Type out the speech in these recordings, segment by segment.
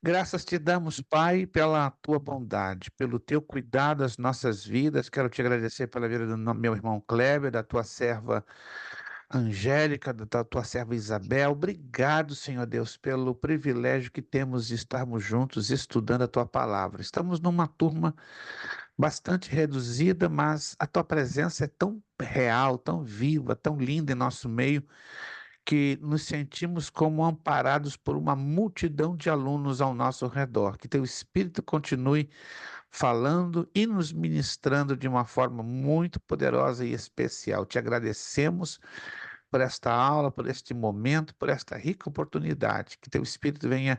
Graças te damos, Pai, pela tua bondade, pelo teu cuidado das nossas vidas. Quero te agradecer pela vida do meu irmão Kleber, da tua serva Angélica, da tua serva Isabel. Obrigado, Senhor Deus, pelo privilégio que temos de estarmos juntos estudando a tua palavra. Estamos numa turma bastante reduzida, mas a tua presença é tão real, tão viva, tão linda em nosso meio que nos sentimos como amparados por uma multidão de alunos ao nosso redor. Que teu Espírito continue falando e nos ministrando de uma forma muito poderosa e especial. Te agradecemos por esta aula, por este momento, por esta rica oportunidade. Que teu Espírito venha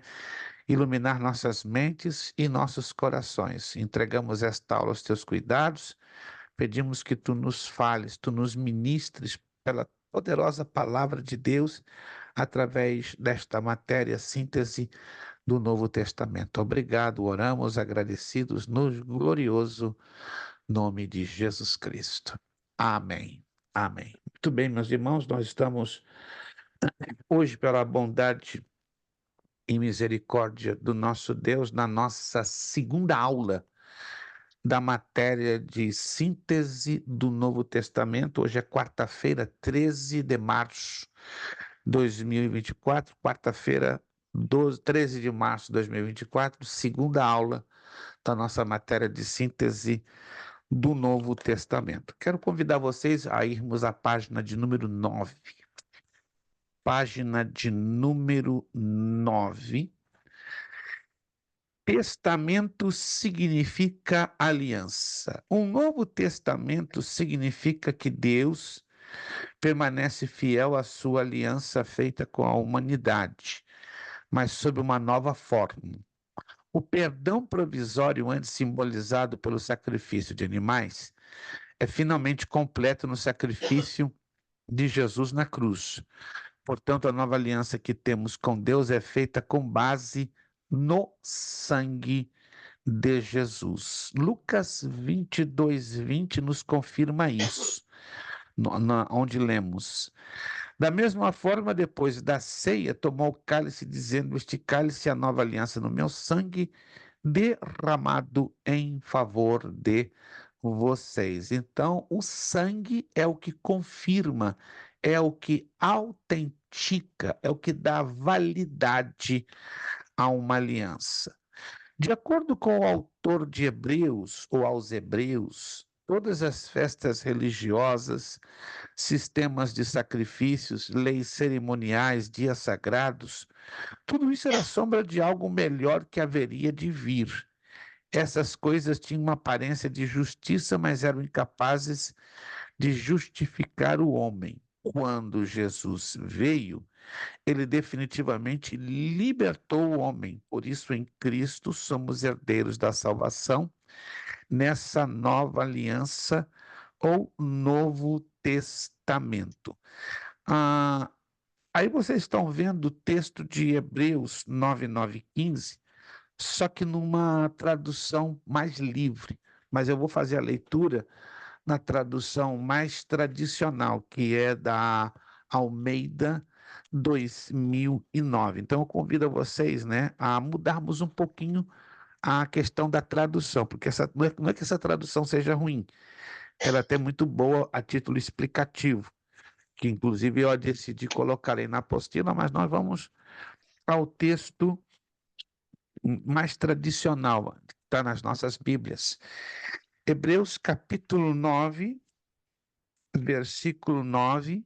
iluminar nossas mentes e nossos corações. Entregamos esta aula aos teus cuidados. Pedimos que tu nos fales, tu nos ministres pela poderosa palavra de Deus através desta matéria síntese do Novo Testamento. Obrigado, oramos agradecidos no glorioso nome de Jesus Cristo. Amém. Amém. Muito bem, meus irmãos, nós estamos hoje, pela bondade e misericórdia do nosso Deus, na nossa segunda aula da matéria de síntese do Novo Testamento. Hoje é quarta-feira, 13 de março de 2024, quarta-feira, 13 de março de 2024, segunda aula da nossa matéria de síntese do Novo Testamento. Quero convidar vocês a irmos à página de número 9. Página de número 9. Testamento significa aliança. Um novo testamento significa que Deus permanece fiel à sua aliança feita com a humanidade, mas sob uma nova forma. O perdão provisório, antes simbolizado pelo sacrifício de animais, é finalmente completo no sacrifício de Jesus na cruz. Portanto, a nova aliança que temos com Deus é feita com base no sangue de Jesus. Lucas 22:20 nos confirma isso, onde lemos: da mesma forma, depois da ceia, tomou o cálice, dizendo: este cálice é a nova aliança no meu sangue, derramado em favor de vocês. Então, o sangue é o que confirma, é o que autentica, é o que dá validade a uma aliança. De acordo com o autor de Hebreus, ou aos Hebreus, todas as festas religiosas, sistemas de sacrifícios, leis cerimoniais, dias sagrados, tudo isso era sombra de algo melhor que haveria de vir. Essas coisas tinham uma aparência de justiça, mas eram incapazes de justificar o homem. Quando Jesus veio, ele definitivamente libertou o homem. Por isso, em Cristo, somos herdeiros da salvação nessa nova aliança ou Novo Testamento. Ah, aí vocês estão vendo o texto de Hebreus 9:9-15, só que numa tradução mais livre. Mas eu vou fazer a leitura na tradução mais tradicional, que é da Almeida 2009. Então, eu convido vocês, né, a mudarmos um pouquinho a questão da tradução, porque não é que essa tradução seja ruim, ela é até muito boa a título explicativo, que inclusive eu decidi colocar aí na apostila, mas nós vamos ao texto mais tradicional, que está nas nossas Bíblias. Hebreus capítulo 9, versículo 9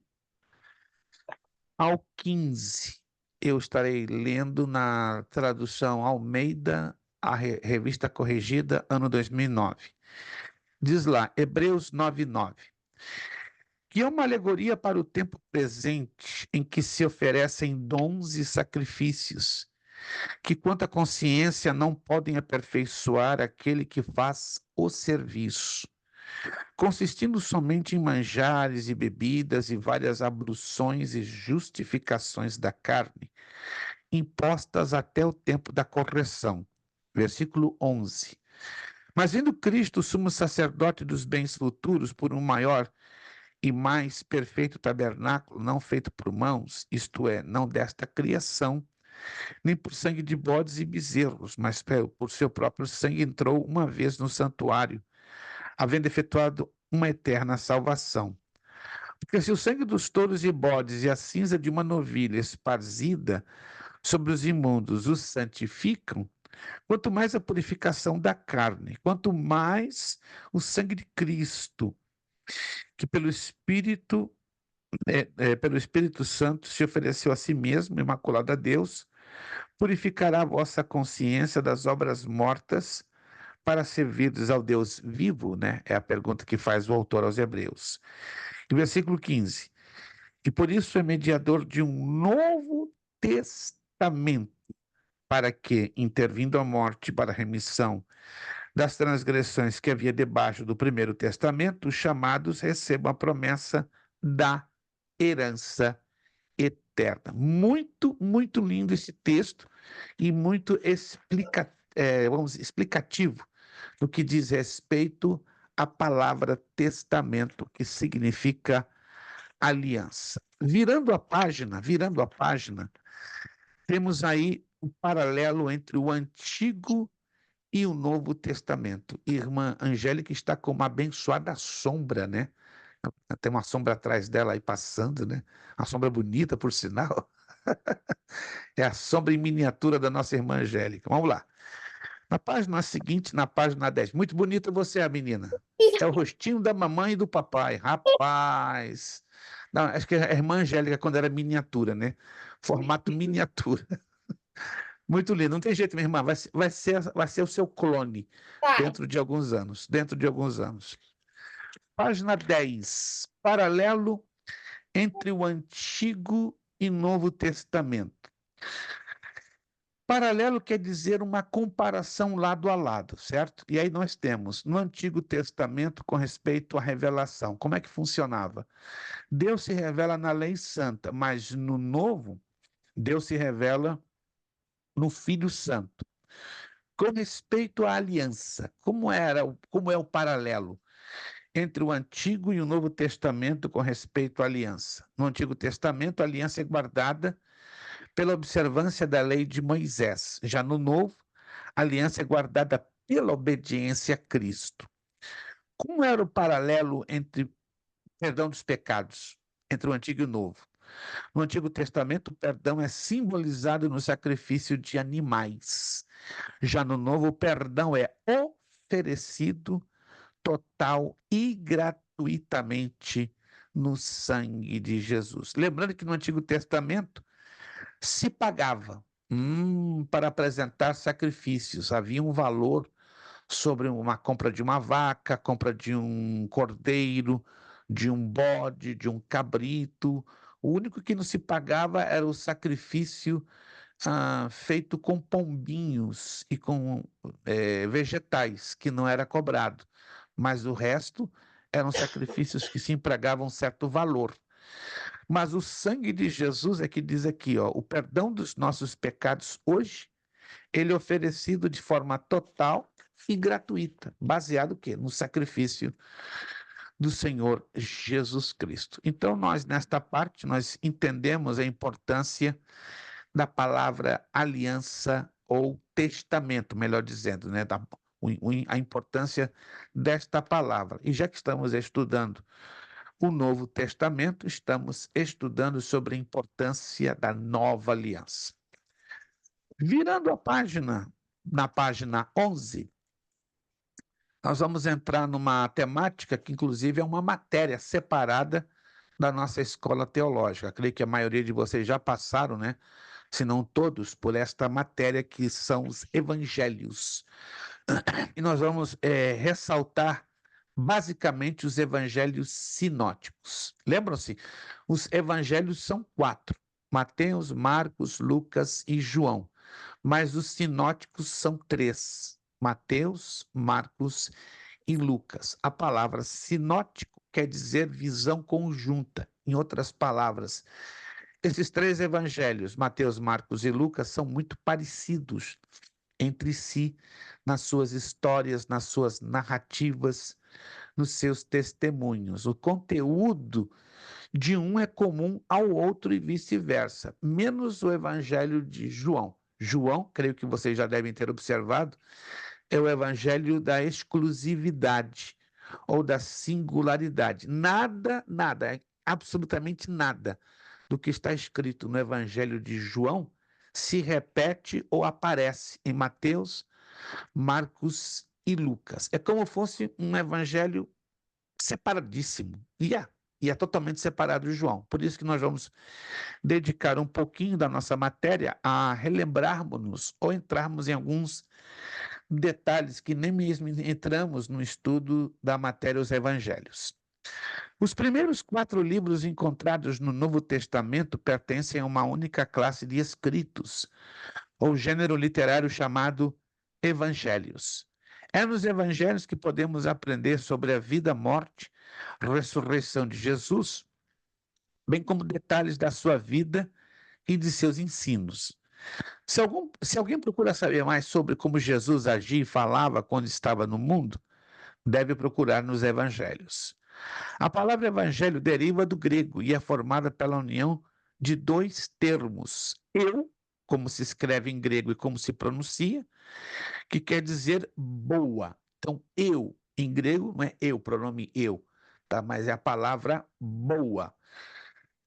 ao 15. Eu estarei lendo na tradução Almeida, a revista corrigida, ano 2009. Diz lá, Hebreus 9:9, que é uma alegoria para o tempo presente em que se oferecem dons e sacrifícios, que quanto à consciência não podem aperfeiçoar aquele que faz o serviço, consistindo somente em manjares e bebidas e várias abluções e justificações da carne, impostas até o tempo da correção. Versículo 11. Mas vindo Cristo, sumo sacerdote dos bens futuros, por um maior e mais perfeito tabernáculo, não feito por mãos, isto é, não desta criação, nem por sangue de bodes e bezerros, mas por seu próprio sangue entrou uma vez no santuário, havendo efetuado uma eterna salvação. Porque se o sangue dos touros e bodes e a cinza de uma novilha esparzida sobre os imundos os santificam, quanto mais a purificação da carne, quanto mais o sangue de Cristo, que pelo Espírito Santo se ofereceu a si mesmo, imaculado a Deus, purificará a vossa consciência das obras mortas para servirdes ao Deus vivo, né? É a pergunta que faz o autor aos Hebreus. E versículo 15. E por isso é mediador de um novo testamento, para que, intervindo a morte para a remissão das transgressões que havia debaixo do primeiro testamento, os chamados recebam a promessa da herança eterna. Muito, muito lindo esse texto e muito explicativo no que diz respeito à palavra testamento, que significa aliança. Virando a página, temos aí um paralelo entre o Antigo e o Novo Testamento. Irmã Angélica está com uma abençoada sombra, né? Tem uma sombra atrás dela aí passando, né? Uma sombra bonita, por sinal. É a sombra em miniatura da nossa irmã Angélica. Vamos lá. Na página seguinte, na página 10. Muito bonita você, a menina. É o rostinho da mamãe e do papai. Rapaz. Não, acho que a irmã Angélica, quando era miniatura, né? Formato miniatura. Muito lindo. Não tem jeito, minha irmã. Vai ser o seu clone Vai. dentro de alguns anos. Dentro de alguns anos. Página 10. Paralelo entre o Antigo e Novo Testamento. Paralelo quer dizer uma comparação lado a lado, certo? E aí nós temos no Antigo Testamento com respeito à revelação. Como é que funcionava? Deus se revela na lei santa, mas no Novo, Deus se revela no Filho Santo. Com respeito à aliança, como é o paralelo entre o Antigo e o Novo Testamento com respeito à aliança? No Antigo Testamento, a aliança é guardada pela observância da lei de Moisés. Já no Novo, a aliança é guardada pela obediência a Cristo. Como era o paralelo entre perdão dos pecados, entre o Antigo e o Novo? No Antigo Testamento, o perdão é simbolizado no sacrifício de animais. Já no Novo, o perdão é oferecido total e gratuitamente no sangue de Jesus. Lembrando que no Antigo Testamento se pagava para apresentar sacrifícios, havia um valor sobre uma compra de uma vaca, compra de um cordeiro, de um bode, de um cabrito. O único que não se pagava era o sacrifício feito com pombinhos e com vegetais, que não era cobrado. Mas o resto eram sacrifícios que se empregavam um certo valor. Mas o sangue de Jesus é que diz aqui, ó, o perdão dos nossos pecados hoje, ele é oferecido de forma total e gratuita, baseado o quê? No sacrifício do Senhor Jesus Cristo. Então, nós, nesta parte, nós entendemos a importância da palavra aliança ou testamento, melhor dizendo, né? A importância desta palavra. E já que estamos estudando o Novo Testamento, estamos estudando sobre a importância da nova aliança. Virando a página, na página 11, nós vamos entrar numa temática que, inclusive, é uma matéria separada da nossa escola teológica. Creio que a maioria de vocês já passaram, né? Se não todos, por esta matéria que são os evangelhos. E nós vamos ressaltar basicamente os evangelhos sinóticos. Lembram-se? Os evangelhos são 4: Mateus, Marcos, Lucas e João. Mas os sinóticos são 3: Mateus, Marcos e Lucas. A palavra sinótico quer dizer visão conjunta. Em outras palavras, esses 3 evangelhos, Mateus, Marcos e Lucas, são muito parecidos entre si nas suas histórias, nas suas narrativas, nos seus testemunhos. O conteúdo de um é comum ao outro e vice-versa, menos o evangelho de João. João, creio que vocês já devem ter observado, é o evangelho da exclusividade ou da singularidade. Nada, absolutamente nada do que está escrito no evangelho de João se repete ou aparece em Mateus, Marcos e Lucas. É como fosse um evangelho separadíssimo. E é totalmente separado de João. Por isso que nós vamos dedicar um pouquinho da nossa matéria a relembrarmos-nos ou entrarmos em alguns detalhes que nem mesmo entramos no estudo da matéria Os Evangelhos. Os primeiros 4 livros encontrados no Novo Testamento pertencem a uma única classe de escritos, ou gênero literário chamado Evangelhos. É nos Evangelhos que podemos aprender sobre a vida, morte, ressurreição de Jesus, bem como detalhes da sua vida e de seus ensinos. Se alguém procura saber mais sobre como Jesus agia e falava quando estava no mundo, deve procurar nos Evangelhos. A palavra evangelho deriva do grego e é formada pela união de 2 termos. Eu, como se escreve em grego e como se pronuncia, que quer dizer boa. Então, eu, em grego, não é eu, pronome eu, tá? Mas é a palavra boa.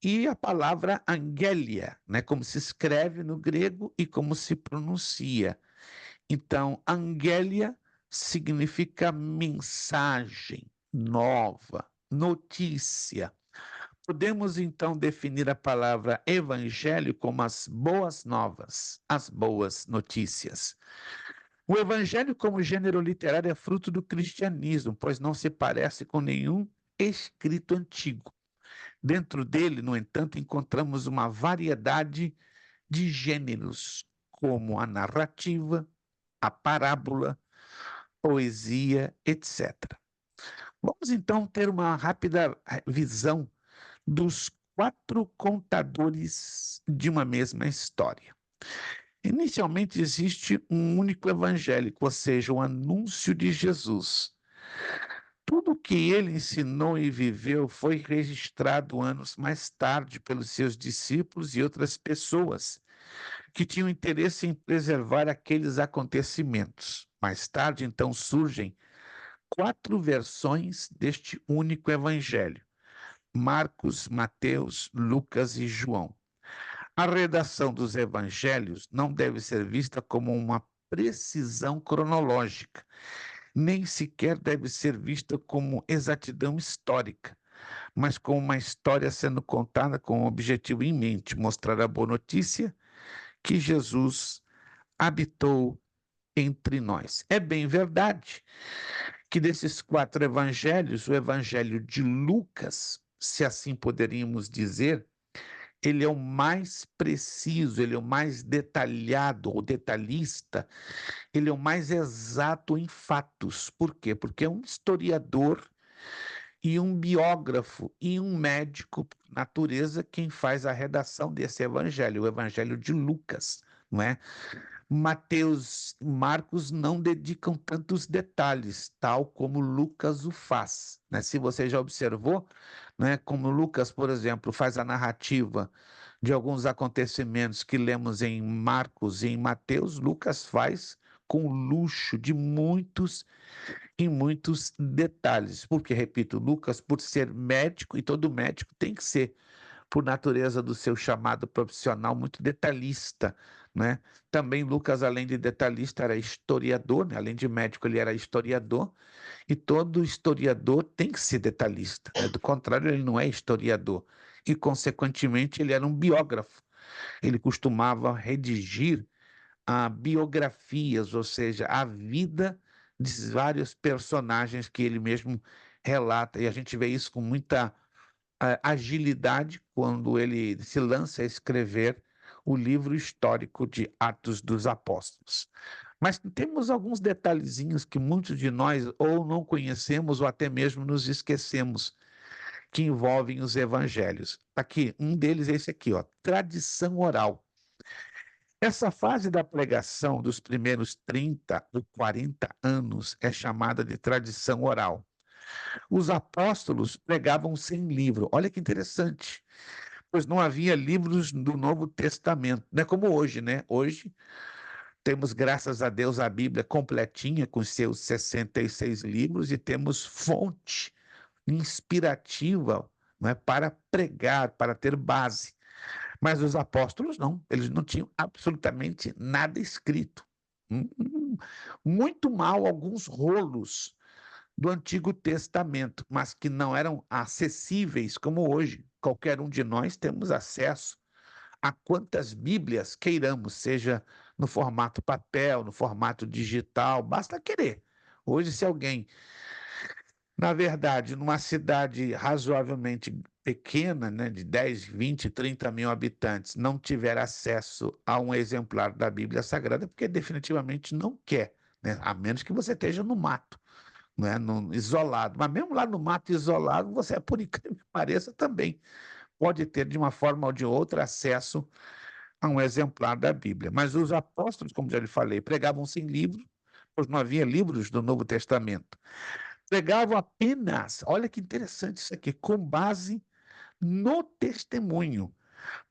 E a palavra angelia, né? Como se escreve no grego e como se pronuncia. Então, angelia significa mensagem nova, notícia. Podemos então definir a palavra evangelho como as boas novas, as boas notícias. O evangelho como gênero literário é fruto do cristianismo, pois não se parece com nenhum escrito antigo. Dentro dele, no entanto, encontramos uma variedade de gêneros, como a narrativa, a parábola, poesia, etc. Vamos então ter uma rápida visão dos 4 contadores de uma mesma história. Inicialmente existe um único evangélico, ou seja, o anúncio de Jesus. Tudo o que ele ensinou e viveu foi registrado anos mais tarde pelos seus discípulos e outras pessoas que tinham interesse em preservar aqueles acontecimentos. Mais tarde, então, surgem 4 versões deste único evangelho: Marcos, Mateus, Lucas e João. A redação dos evangelhos não deve ser vista como uma precisão cronológica, nem sequer deve ser vista como exatidão histórica, mas como uma história sendo contada com um objetivo em mente: mostrar a boa notícia que Jesus habitou entre nós. É bem verdade que desses 4 evangelhos, o evangelho de Lucas, se assim poderíamos dizer, ele é o mais preciso, ele é o mais detalhado ou detalhista, ele é o mais exato em fatos. Por quê? Porque é um historiador e um biógrafo e um médico por natureza quem faz a redação desse evangelho, o evangelho de Lucas, não é? Mateus e Marcos não dedicam tantos detalhes, tal como Lucas o faz, né? Se você já observou, né, como Lucas, por exemplo, faz a narrativa de alguns acontecimentos que lemos em Marcos e em Mateus, Lucas faz com luxo de muitos e muitos detalhes. Porque, repito, Lucas, por ser médico, e todo médico tem que ser, por natureza do seu chamado profissional, muito detalhista, né? Também Lucas, além de detalhista, era historiador, né? Além de médico, ele era historiador, e todo historiador tem que ser detalhista, né? Do contrário, ele não é historiador. E, consequentemente, ele era um biógrafo. Ele costumava redigir biografias, ou seja, a vida de vários personagens que ele mesmo relata. E a gente vê isso com muita agilidade quando ele se lança a escrever o livro histórico de Atos dos Apóstolos. Mas temos alguns detalhezinhos que muitos de nós ou não conhecemos ou até mesmo nos esquecemos, que envolvem os evangelhos. Aqui, um deles é esse aqui, ó, tradição oral. Essa fase da pregação dos primeiros 30 ou 40 anos é chamada de tradição oral. Os apóstolos pregavam sem livro. Olha que interessante, pois não havia livros do Novo Testamento. Não é como hoje, né? Hoje temos, graças a Deus, a Bíblia completinha, com seus 66 livros, e temos fonte inspirativa, não é, para pregar, para ter base. Mas os apóstolos não, eles não tinham absolutamente nada escrito. Muito mal alguns rolos do Antigo Testamento, mas que não eram acessíveis como hoje. Qualquer um de nós temos acesso a quantas Bíblias queiramos, seja no formato papel, no formato digital, basta querer. Hoje, se alguém, na verdade, numa cidade razoavelmente pequena, né, de 10, 20, 30 mil habitantes, não tiver acesso a um exemplar da Bíblia Sagrada, porque definitivamente não quer, né, a menos que você esteja no mato, né, isolado. Mas mesmo lá no mato isolado, você, por incrível que pareça, também pode ter, de uma forma ou de outra, acesso a um exemplar da Bíblia. Mas os apóstolos, como já lhe falei, pregavam sem livro, pois não havia livros do Novo Testamento. Pregavam apenas, olha que interessante isso aqui, com base no testemunho,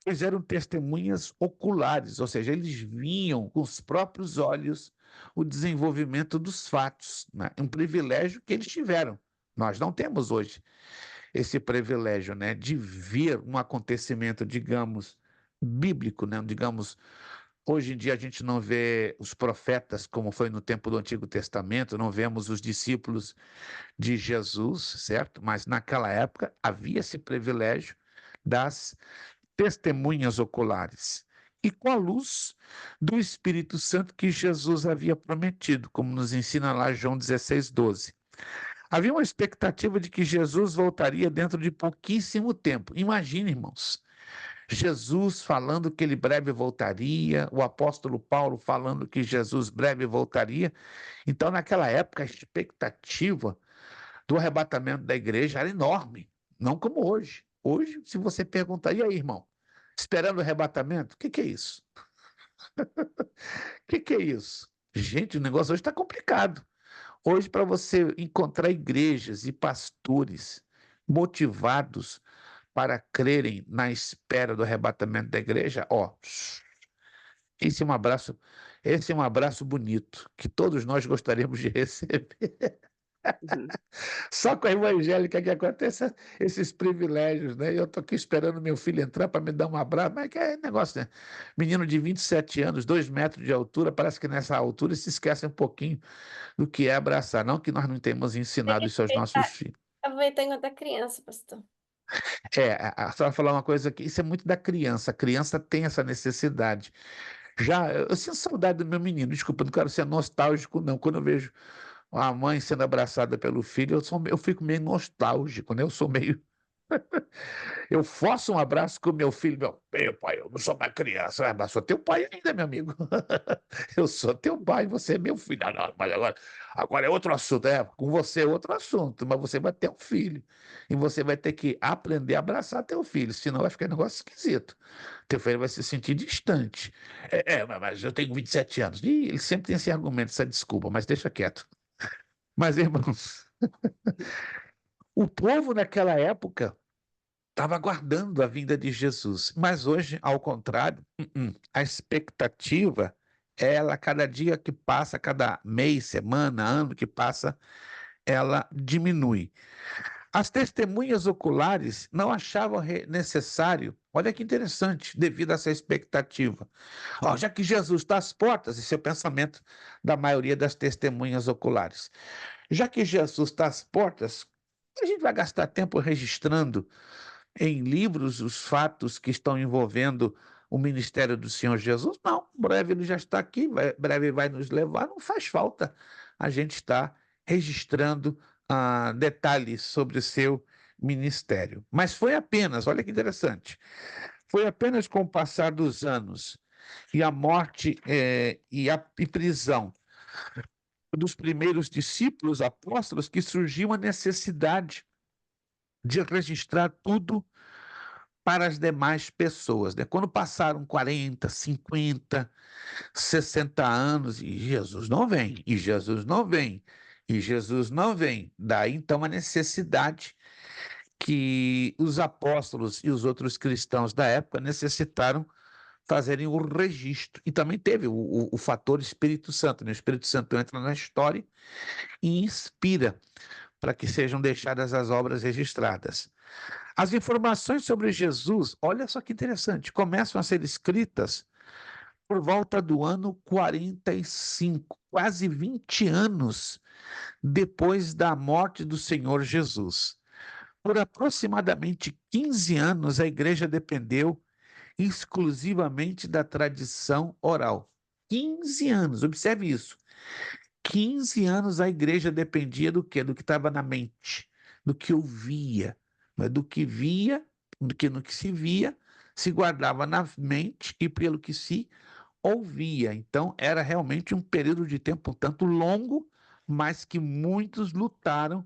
pois eram testemunhas oculares, ou seja, eles viam com os próprios olhos o desenvolvimento dos fatos, né? Um privilégio que eles tiveram. Nós não temos hoje esse privilégio, né, de ver um acontecimento, digamos, bíblico, né, digamos, hoje em dia a gente não vê os profetas como foi no tempo do Antigo Testamento, não vemos os discípulos de Jesus, certo? Mas naquela época havia esse privilégio das testemunhas oculares. E com a luz do Espírito Santo que Jesus havia prometido, como nos ensina lá João 16:12. Havia uma expectativa de que Jesus voltaria dentro de pouquíssimo tempo. Imagine, irmãos, Jesus falando que ele breve voltaria, o apóstolo Paulo falando que Jesus breve voltaria. Então, naquela época, a expectativa do arrebatamento da igreja era enorme, não como hoje. Hoje, se você perguntar, e aí, irmão, esperando o arrebatamento? O que é isso? O que é isso? Gente, o negócio hoje está complicado. Hoje, para você encontrar igrejas e pastores motivados para crerem na espera do arrebatamento da igreja, ó, esse é um abraço, esse é um abraço bonito que todos nós gostaríamos de receber. Uhum. Só com a evangélica que acontece esses privilégios, né? Eu estou aqui esperando meu filho entrar para me dar um abraço, mas que é negócio, né? Menino de 27 anos, 2 metros de altura, parece que nessa altura se esquece um pouquinho do que é abraçar. Não que nós não tenhamos ensinado isso aos nossos filhos. Aproveitar enquanto é criança, pastor. A senhora falar uma coisa aqui, isso é muito da criança. A criança tem essa necessidade. Já, eu sinto saudade do meu menino, desculpa, não quero ser nostálgico, não. Quando eu vejo a mãe sendo abraçada pelo filho, eu fico meio nostálgico, né? Eu sou meio. Eu forço um abraço com meu filho, meu pai, eu não sou mais criança, mas sou teu pai ainda, meu amigo. Eu sou teu pai, você é meu filho. Não, não, mas agora é outro assunto, com você é outro assunto, mas você vai ter um filho. E você vai ter que aprender a abraçar teu filho, senão vai ficar um negócio esquisito. Teu filho vai se sentir distante. Mas eu tenho 27 anos. E ele sempre tem esse argumento, essa desculpa, mas deixa quieto. Mas, irmãos, o povo naquela época estava aguardando a vinda de Jesus. Mas hoje, ao contrário, a expectativa, ela, cada dia que passa, cada mês, semana, ano que passa, ela diminui. As testemunhas oculares não achavam necessário, olha que interessante, devido a essa expectativa. Ó, já que Jesus está às portas, esse é o pensamento da maioria das testemunhas oculares. Já que Jesus está às portas, a gente vai gastar tempo registrando em livros os fatos que estão envolvendo o ministério do Senhor Jesus? Não, breve ele já está aqui, breve vai nos levar, não faz falta a gente estar registrando detalhes sobre o seu ministério. Mas foi apenas, olha que interessante, foi apenas com o passar dos anos e a morte e prisão dos primeiros discípulos apóstolos que surgiu a necessidade de registrar tudo para as demais pessoas, né? Quando passaram 40, 50, 60 anos e Jesus não vem, E Jesus não vem. Daí, então, a necessidade que os apóstolos e os outros cristãos da época necessitaram fazerem o registro. E também teve o fator Espírito Santo, né? O Espírito Santo entra na história e inspira para que sejam deixadas as obras registradas. As informações sobre Jesus, olha só que interessante, começam a ser escritas por volta do ano 45, quase 20 anos depois da morte do Senhor Jesus. Por aproximadamente 15 anos, a igreja dependeu exclusivamente da tradição oral. 15 anos, observe isso. 15 anos a igreja dependia do quê? Do que estava na mente, do que ouvia, né? Do que via, do que no que se via, se guardava na mente e pelo que se ouvia. Então, era realmente um período de tempo um tanto longo, mas que muitos lutaram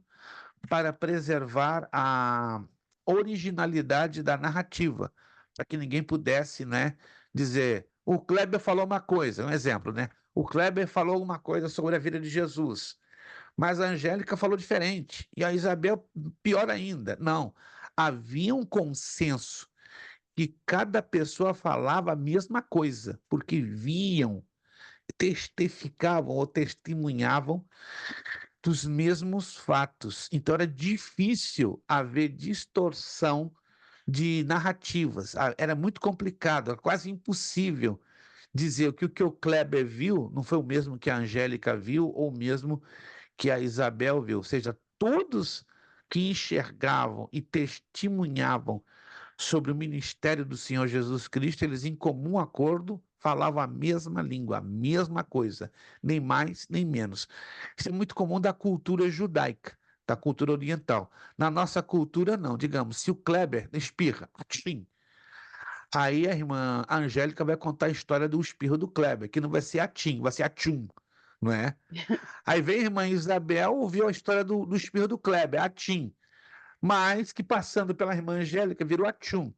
para preservar a originalidade da narrativa, para que ninguém pudesse, né, dizer, o Kleber falou uma coisa, um exemplo, né? O Kleber falou uma coisa sobre a vida de Jesus, mas a Angélica falou diferente, e a Isabel pior ainda. Não, havia um consenso que cada pessoa falava a mesma coisa, porque viam, testificavam ou testemunhavam dos mesmos fatos. Então era difícil haver distorção de narrativas. Era muito complicado, era quase impossível dizer que o que o Kleber viu não foi o mesmo que a Angélica viu ou o mesmo que a Isabel viu. Ou seja, todos que enxergavam e testemunhavam sobre o ministério do Senhor Jesus Cristo, eles em comum acordo falavam a mesma língua, a mesma coisa, nem mais nem menos. Isso é muito comum da cultura judaica, da cultura oriental. Na nossa cultura, não. Digamos, se o Kleber espirra, atchim, aí a irmã Angélica vai contar a história do espirro do Kleber, que não vai ser atim, vai ser atchum, não é? Aí vem a irmã Isabel, ouviu a história do espirro do Kleber, atim, mas que passando pela irmã Angélica virou atchum.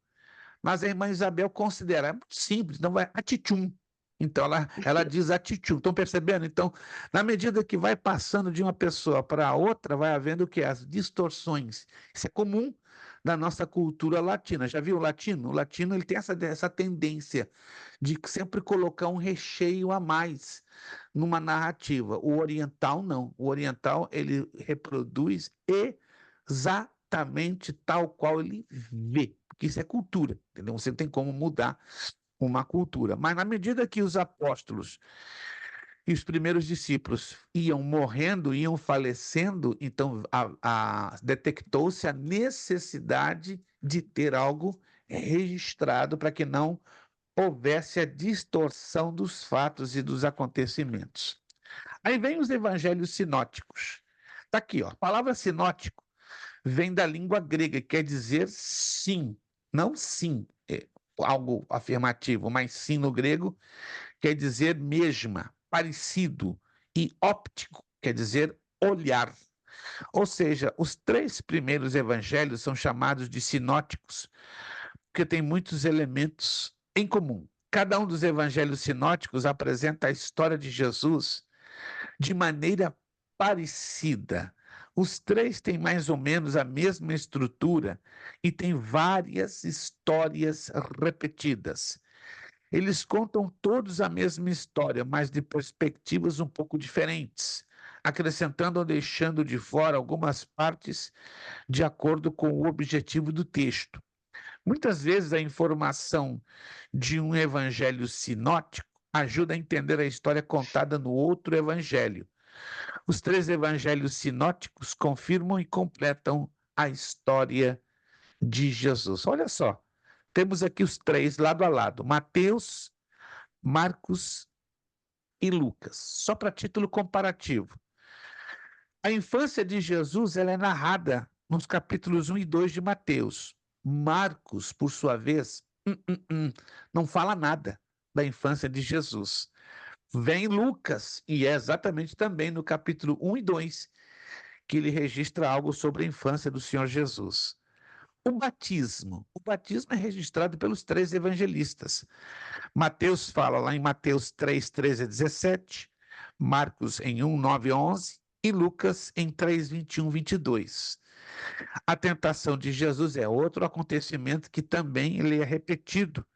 Mas a irmã Isabel considera, é muito simples, não vai atitchum. Então ela diz atitchum. Estão percebendo? Então, na medida que vai passando de uma pessoa para a outra, vai havendo o que? As distorções. Isso é comum da nossa cultura latina. Já viu o latino? O latino ele tem essa tendência de sempre colocar um recheio a mais numa narrativa. O oriental não. O oriental ele reproduz exatamente tal qual ele vê, porque isso é cultura, entendeu? Você não tem como mudar uma cultura. Mas na medida que os apóstolos e os primeiros discípulos iam morrendo, iam falecendo, então detectou-se a necessidade de ter algo registrado para que não houvesse a distorção dos fatos e dos acontecimentos. Aí vem os evangelhos sinóticos. Está aqui, ó. A palavra sinótico vem da língua grega, que quer dizer sim, não sim, algo afirmativo, mas sim no grego quer dizer mesma, parecido, e óptico quer dizer olhar. Ou seja, os três primeiros evangelhos são chamados de sinóticos, porque tem muitos elementos em comum. Cada um dos evangelhos sinóticos apresenta a história de Jesus de maneira parecida. Os três têm mais ou menos a mesma estrutura e têm várias histórias repetidas. Eles contam todos a mesma história, mas de perspectivas um pouco diferentes, acrescentando ou deixando de fora algumas partes de acordo com o objetivo do texto. Muitas vezes a informação de um evangelho sinótico ajuda a entender a história contada no outro evangelho. Os três evangelhos sinóticos confirmam e completam a história de Jesus. Olha só, temos aqui os três lado a lado: Mateus, Marcos e Lucas, só para título comparativo. A infância de Jesus ela é narrada nos capítulos 1 e 2 de Mateus. Marcos, por sua vez, não fala nada da infância de Jesus. Vem Lucas, e é exatamente também no capítulo 1 e 2 que ele registra algo sobre a infância do Senhor Jesus. O batismo é registrado pelos três evangelistas. Mateus fala lá em Mateus 3, 13 a 17, Marcos em 1, 9 a 11 e Lucas em 3, 21, 22. A tentação de Jesus é outro acontecimento que também ele é repetido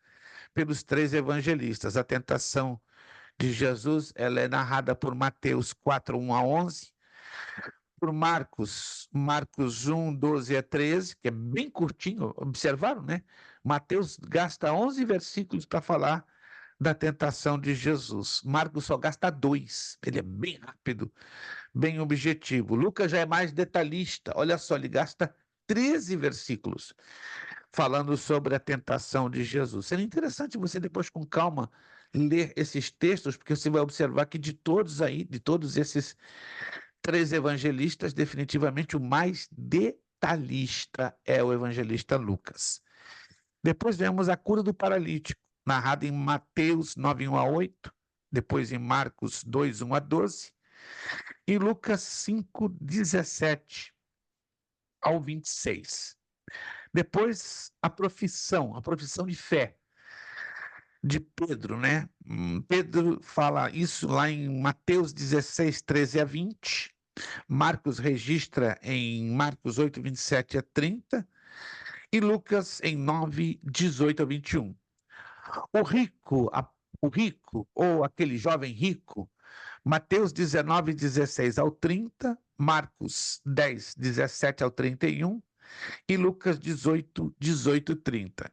pelos três evangelistas. A tentação de Jesus ela é narrada por Mateus 4, 1 a 11, por Marcos 1, 12 a 13, que é bem curtinho, observaram, né? Mateus gasta 11 versículos para falar da tentação de Jesus. Marcos só gasta 2, ele é bem rápido, bem objetivo. Lucas já é mais detalhista, olha só, ele gasta 13 versículos falando sobre a tentação de Jesus. Seria interessante você depois com calma ler esses textos, porque você vai observar que de todos esses três evangelistas, definitivamente o mais detalhista é o evangelista Lucas. Depois vemos a cura do paralítico, narrada em Mateus 9, 1 a 8, depois em Marcos 2, 1 a 12, e Lucas 5, 17 ao 26. Depois, a profissão de fé de Pedro, né? Pedro fala isso lá em Mateus 16, 13 a 20. Marcos registra em Marcos 8, 27 a 30. E Lucas em 9, 18 a 21. O rico, ou aquele jovem rico, Mateus 19, 16 ao 30, Marcos 10, 17 ao 31 e Lucas 18, 18 30.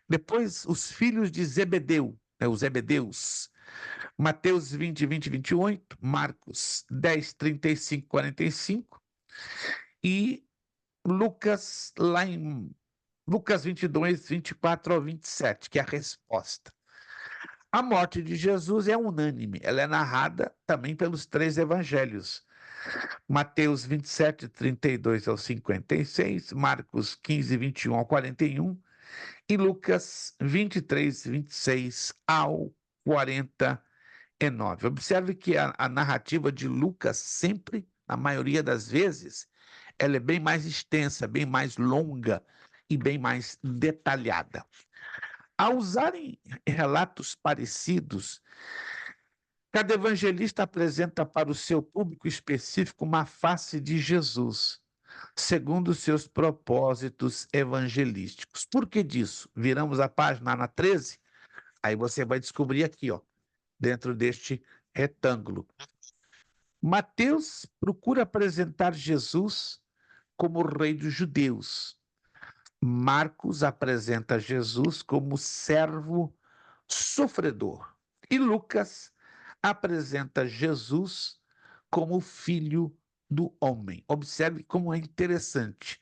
Depois, os filhos de Zebedeu, os Zebedeus, Mateus 20, 20 e 28, Marcos 10, 35, 45 e Lucas, lá em Lucas 22, 24 ao 27, que é a resposta. A morte de Jesus é unânime, ela é narrada também pelos três evangelhos. Mateus 27, 32 ao 56, Marcos 15, 21 ao 41 e Lucas 23, 26 ao 49. Observe que a narrativa de Lucas sempre, na maioria das vezes, ela é bem mais extensa, bem mais longa e bem mais detalhada. Ao usarem relatos parecidos, cada evangelista apresenta para o seu público específico uma face de Jesus, segundo seus propósitos evangelísticos. Por que disso? Viramos a página na 13, aí você vai descobrir aqui, ó, dentro deste retângulo. Mateus procura apresentar Jesus como o rei dos judeus. Marcos apresenta Jesus como servo sofredor. E Lucas apresenta Jesus como filho do homem. Observe como é interessante.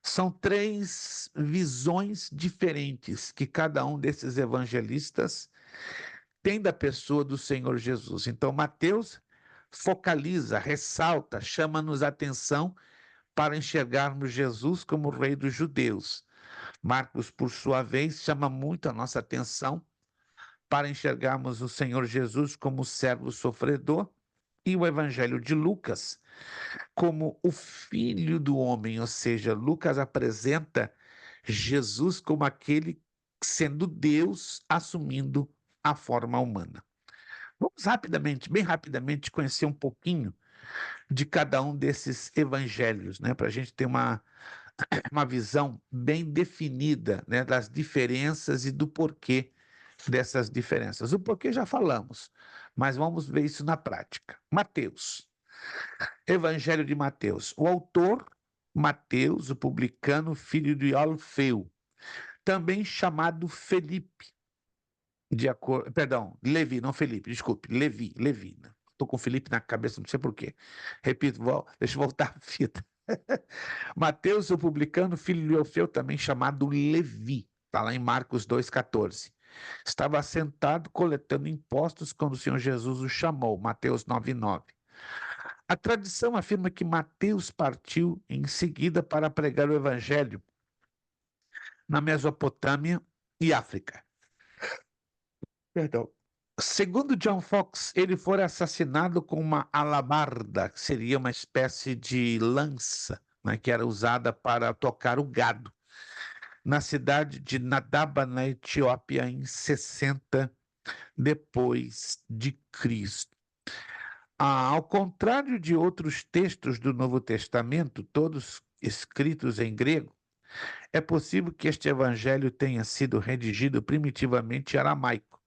São três visões diferentes que cada um desses evangelistas tem da pessoa do Senhor Jesus. Então, Mateus focaliza, ressalta, chama-nos a atenção para enxergarmos Jesus como o rei dos judeus. Marcos, por sua vez, chama muito a nossa atenção para enxergarmos o Senhor Jesus como servo sofredor e o Evangelho de Lucas como o Filho do Homem, ou seja, Lucas apresenta Jesus como aquele sendo Deus assumindo a forma humana. Vamos rapidamente, bem rapidamente, conhecer um pouquinho de cada um desses evangelhos, né, para a gente ter uma visão bem definida, né, das diferenças e do porquê dessas diferenças. O porquê já falamos, mas vamos ver isso na prática. Mateus, Evangelho de Mateus. O autor, Mateus, o publicano, filho de Alfeu, também chamado Felipe, perdão, Levi, não Felipe, desculpe, Levi. Estou com Felipe na cabeça, não sei por quê. Repito, deixa eu voltar a fita. Mateus, o publicano, filho de Alfeu, também chamado Levi, está lá em Marcos 2,14. Estava assentado coletando impostos quando o Senhor Jesus o chamou, Mateus 9,9. A tradição afirma que Mateus partiu em seguida para pregar o evangelho na Mesopotâmia e África. Perdão. Segundo John Fox, ele foi assassinado com uma alabarda, que seria uma espécie de lança, né, que era usada para tocar o gado, na cidade de Nadaba, na Etiópia, em 60 depois de Cristo. Ao contrário de outros textos do Novo Testamento, todos escritos em grego, é possível que este evangelho tenha sido redigido primitivamente em aramaico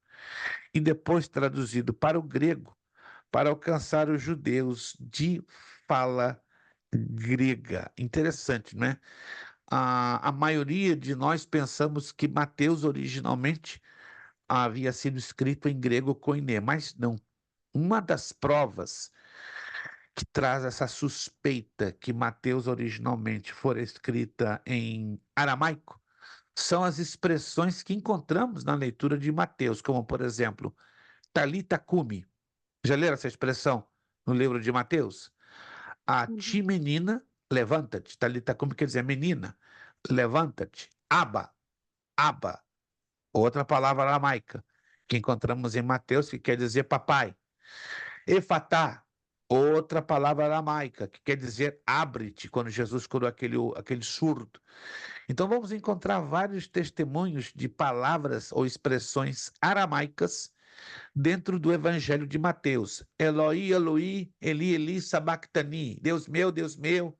e depois traduzido para o grego para alcançar os judeus de fala grega. Interessante, não é? A maioria de nós pensamos que Mateus originalmente havia sido escrito em grego koiné, mas não. Uma das provas que traz essa suspeita que Mateus originalmente fora escrita em aramaico são as expressões que encontramos na leitura de Mateus, como, por exemplo, Talita cumi. Já leram essa expressão no livro de Mateus? A ti, Uhum. menina, levanta-te. Talita cumi quer dizer menina, levanta-te. Aba, aba, outra palavra aramaica que encontramos em Mateus, que quer dizer papai. Efatá, outra palavra aramaica, que quer dizer abre-te, quando Jesus curou aquele surdo. Então vamos encontrar vários testemunhos de palavras ou expressões aramaicas dentro do Evangelho de Mateus. Eloi, Eloi, Eli, Eli, sabachthani. Deus meu,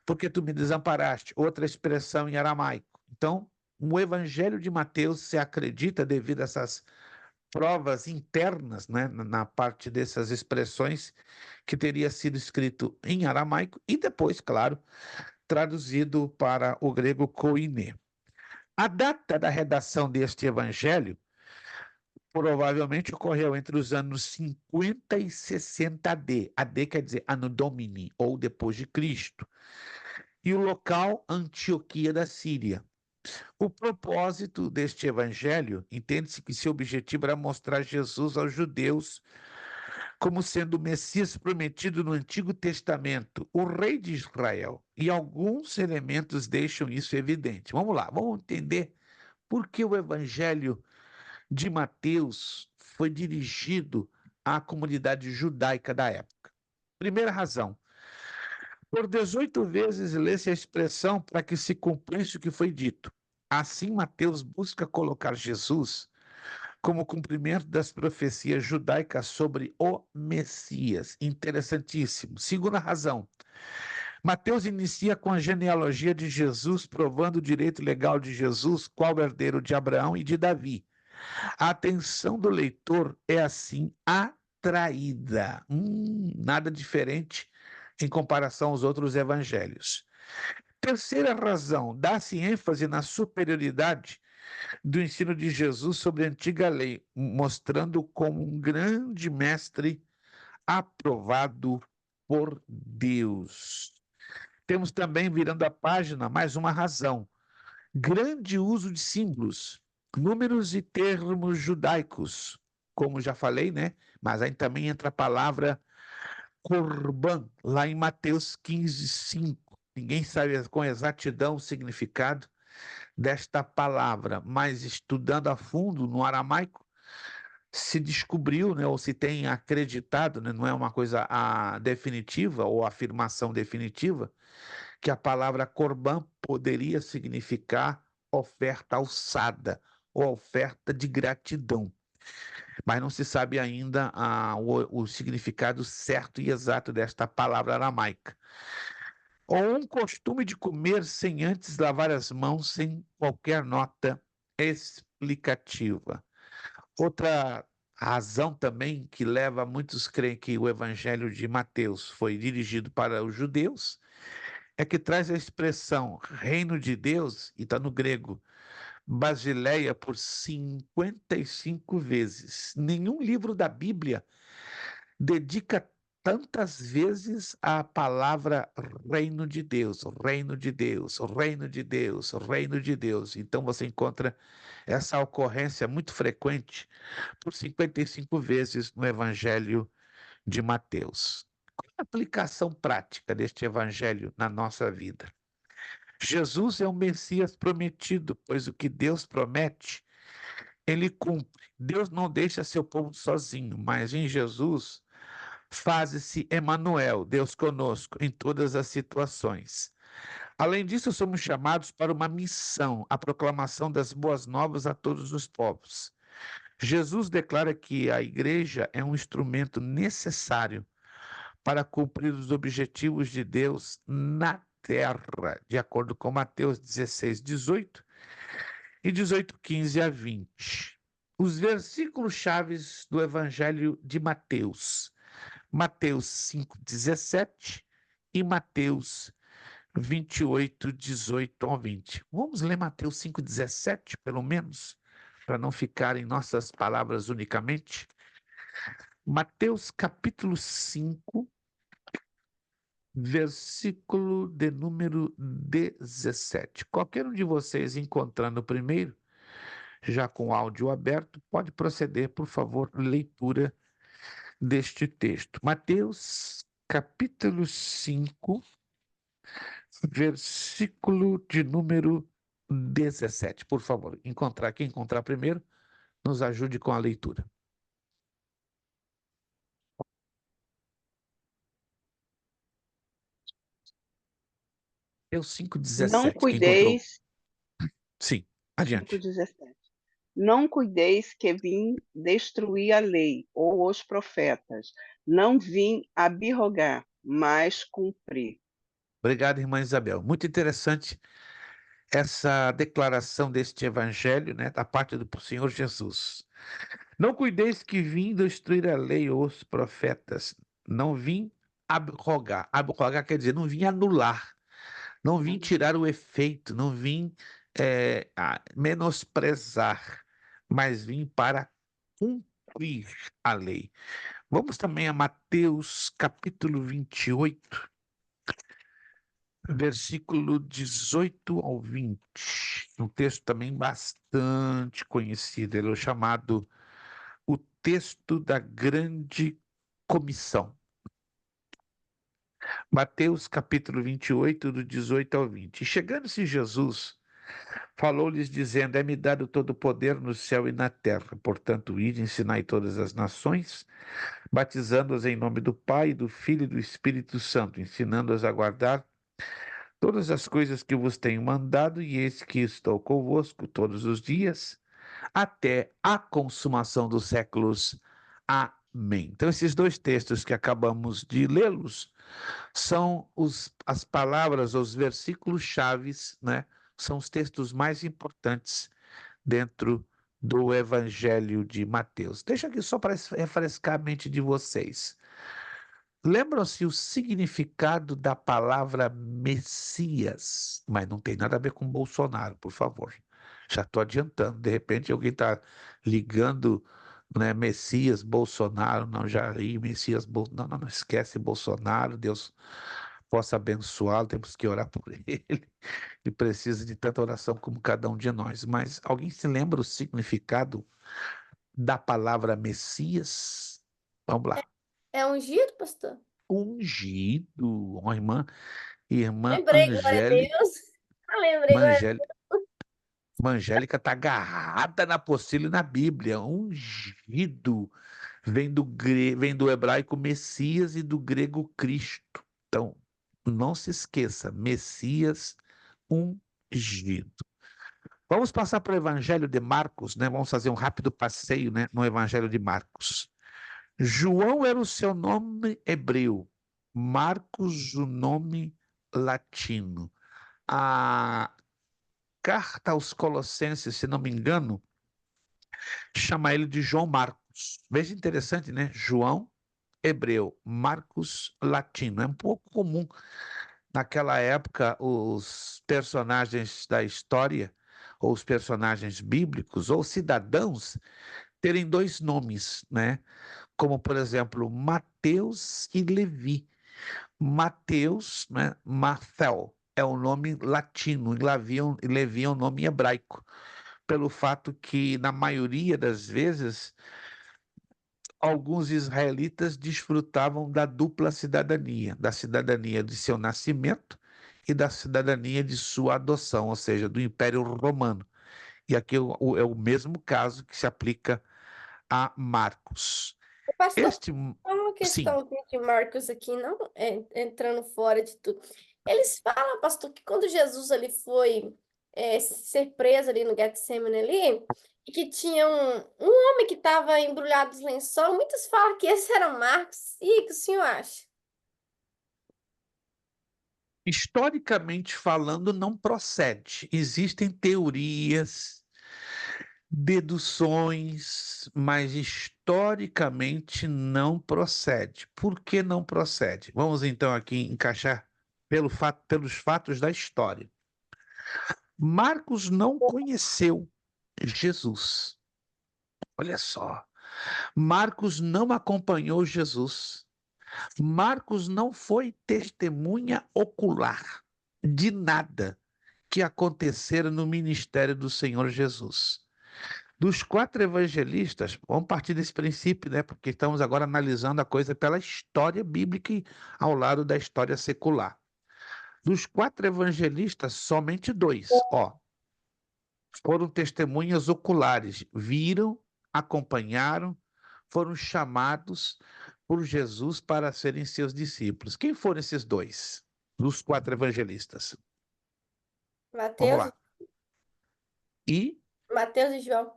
por que tu me desamparaste? Outra expressão em aramaico. Então, o Evangelho de Mateus se acredita, devido a essas provas internas, né, na parte dessas expressões, que teria sido escrito em aramaico e depois, claro, traduzido para o grego koiné. A data da redação deste evangelho provavelmente ocorreu entre os anos 50 e 60 AD. AD quer dizer Anno Domini, ou depois de Cristo. E o local, Antioquia da Síria. O propósito deste evangelho, entende-se que seu objetivo era mostrar Jesus aos judeus como sendo o Messias prometido no Antigo Testamento, o rei de Israel. E alguns elementos deixam isso evidente. Vamos lá, vamos entender por que o evangelho de Mateus foi dirigido à comunidade judaica da época. Primeira razão, por 18 vezes lê-se a expressão para que se cumprisse o que foi dito. Assim, Mateus busca colocar Jesus como cumprimento das profecias judaicas sobre o Messias. Interessantíssimo. Segunda razão, Mateus inicia com a genealogia de Jesus, provando o direito legal de Jesus, qual herdeiro de Abraão e de Davi. A atenção do leitor é assim atraída. Nada diferente em comparação aos outros evangelhos. Terceira razão, dá-se ênfase na superioridade do ensino de Jesus sobre a antiga lei, mostrando como um grande mestre aprovado por Deus. Temos também, virando a página, mais uma razão: grande uso de símbolos, números e termos judaicos, como já falei, né? Mas aí também entra a palavra corban, lá em Mateus 15:5. Ninguém sabe com exatidão o significado desta palavra, mas estudando a fundo no aramaico, se descobriu, né, ou se tem acreditado, né, não é uma coisa definitiva ou afirmação definitiva, que a palavra corban poderia significar oferta alçada ou oferta de gratidão, mas não se sabe ainda o significado certo e exato desta palavra aramaica. Ou um costume de comer sem antes lavar as mãos, sem qualquer nota explicativa. Outra razão também que leva muitos a crer que o evangelho de Mateus foi dirigido para os judeus é que traz a expressão reino de Deus, e está no grego, Basileia, por 55 vezes. Nenhum livro da Bíblia dedica tantas vezes a palavra reino de Deus, reino de Deus, reino de Deus, reino de Deus. Então você encontra essa ocorrência muito frequente por 55 vezes no Evangelho de Mateus. Qual é a aplicação prática deste Evangelho na nossa vida? Jesus é o Messias prometido, pois o que Deus promete, ele cumpre. Deus não deixa seu povo sozinho, mas em Jesus faz-se Emanuel, Deus conosco, em todas as situações. Além disso, somos chamados para uma missão, a proclamação das boas novas a todos os povos. Jesus declara que a igreja é um instrumento necessário para cumprir os objetivos de Deus na terra, de acordo com Mateus 16:18 e 18:15 a 20. Os versículos chaves do Evangelho de Mateus, Mateus 5:17 e Mateus 28:18 a 20. Vamos ler Mateus 5:17, pelo menos, para não ficar em nossas palavras unicamente. Mateus capítulo 5, versículo de número 17. Qualquer um de vocês encontrando o primeiro, já com o áudio aberto, pode proceder, por favor, leitura deste texto. Mateus capítulo 5, versículo de número 17. Por favor, quem encontrar primeiro, nos ajude com a leitura. Mateus Não 5:17. Quem encontrou? cuideis, Sim, adiante. 5:17. Não cuideis que vim destruir a lei ou os profetas. Não vim abrogar, mas cumprir. Obrigado, irmã Isabel. Muito interessante essa declaração deste evangelho, né, da parte do Senhor Jesus. Não cuideis que vim destruir a lei ou os profetas. Não vim abrogar. Abrogar quer dizer, não vim anular. Não vim tirar o efeito. Não vim menosprezar. Mas vim para cumprir a lei. Vamos também a Mateus capítulo 28. Versículo 18 ao 20, um texto também bastante conhecido, ele é o chamado o texto da grande comissão. Mateus capítulo 28, do 18 ao 20. E chegando-se Jesus, falou-lhes dizendo, é-me dado todo o poder no céu e na terra, portanto, ide, ensinai todas as nações, batizando-as em nome do Pai, do Filho e do Espírito Santo, ensinando-as a guardar todas as coisas que vos tenho mandado, e eis que estou convosco todos os dias, até a consumação dos séculos. Amém. Então, esses dois textos que acabamos de lê-los são as palavras, os versículos chaves, né? São os textos mais importantes dentro do Evangelho de Mateus. Deixa aqui só para refrescar a mente de vocês. Lembram-se o significado da palavra Messias, mas não tem nada a ver com Bolsonaro, por favor. Já estou adiantando. De repente alguém está ligando, né, Messias, Bolsonaro, não, Jair, Messias, não, não, não, esquece Bolsonaro, Deus possa abençoá-lo, temos que orar por ele. Ele precisa de tanta oração como cada um de nós. Mas alguém se lembra o significado da palavra Messias? Vamos lá. É ungido, pastor? Ungido, ó, irmã Lembrei, glória a Angélica, Deus. Lembrei, glória a Deus. irmã Angélica está agarrada na apostila e na Bíblia. Ungido vem do hebraico Messias e do grego Cristo. Então, não se esqueça, Messias ungido. Vamos passar para o Evangelho de Marcos, né? Vamos fazer um rápido passeio, né, no Evangelho de Marcos. João era o seu nome hebreu, Marcos o nome latino. A carta aos Colossenses, se não me engano, chama ele de João Marcos. Veja interessante, né? João hebreu, Marcos latino. É um pouco comum naquela época os personagens da história, ou os personagens bíblicos, ou cidadãos, terem dois nomes, né? Como, por exemplo, Mateus e Levi. Mateus, né, Mathéu, é o nome latino, e Levi é o nome hebraico, pelo fato que, na maioria das vezes, alguns israelitas desfrutavam da dupla cidadania, da cidadania de seu nascimento e da cidadania de sua adoção, ou seja, do Império Romano. E aqui é o mesmo caso que se aplica a Marcos. Pastor, Este, uma sim, questão aqui de Marcos aqui, não entrando fora de tudo. Eles falam, pastor, que quando Jesus ali foi ser preso ali no Getsemane ali, E que tinha um homem que estava embrulhado nos lençol. Muitos falam que esse era Marcos. E o que o senhor acha? Historicamente falando, não procede. Existem teorias, deduções, mas historicamente não procede. Por que não procede? Vamos então aqui encaixar pelos fatos da história. Marcos não conheceu Jesus. Olha só. Marcos não acompanhou Jesus. Marcos não foi testemunha ocular de nada que acontecera no ministério do Senhor Jesus. Dos 4 evangelistas, vamos partir desse princípio, né? Porque estamos agora analisando a coisa pela história bíblica e ao lado da história secular. Dos 4 evangelistas, somente 2, foram testemunhas oculares, viram, acompanharam, foram chamados por Jesus para serem seus discípulos. Quem foram esses 2 dos 4 evangelistas? Vamos Mateus, lá. E Mateus e João.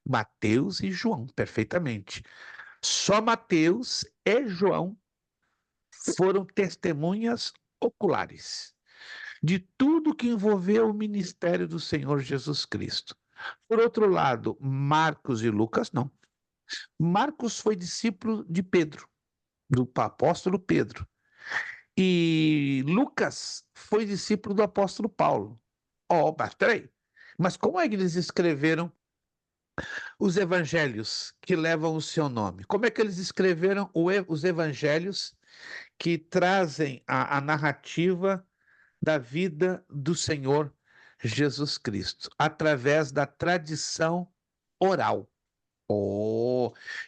Mateus e João, perfeitamente. Só Mateus e João foram testemunhas oculares de tudo que envolveu o ministério do Senhor Jesus Cristo. Por outro lado, Marcos e Lucas não. Marcos foi discípulo de Pedro, do apóstolo Pedro. E Lucas foi discípulo do apóstolo Paulo. Mas peraí. Mas como é que eles escreveram os evangelhos que levam o seu nome? Como é que eles escreveram os evangelhos que trazem a narrativa da vida do Senhor Jesus Cristo? Através da tradição oral.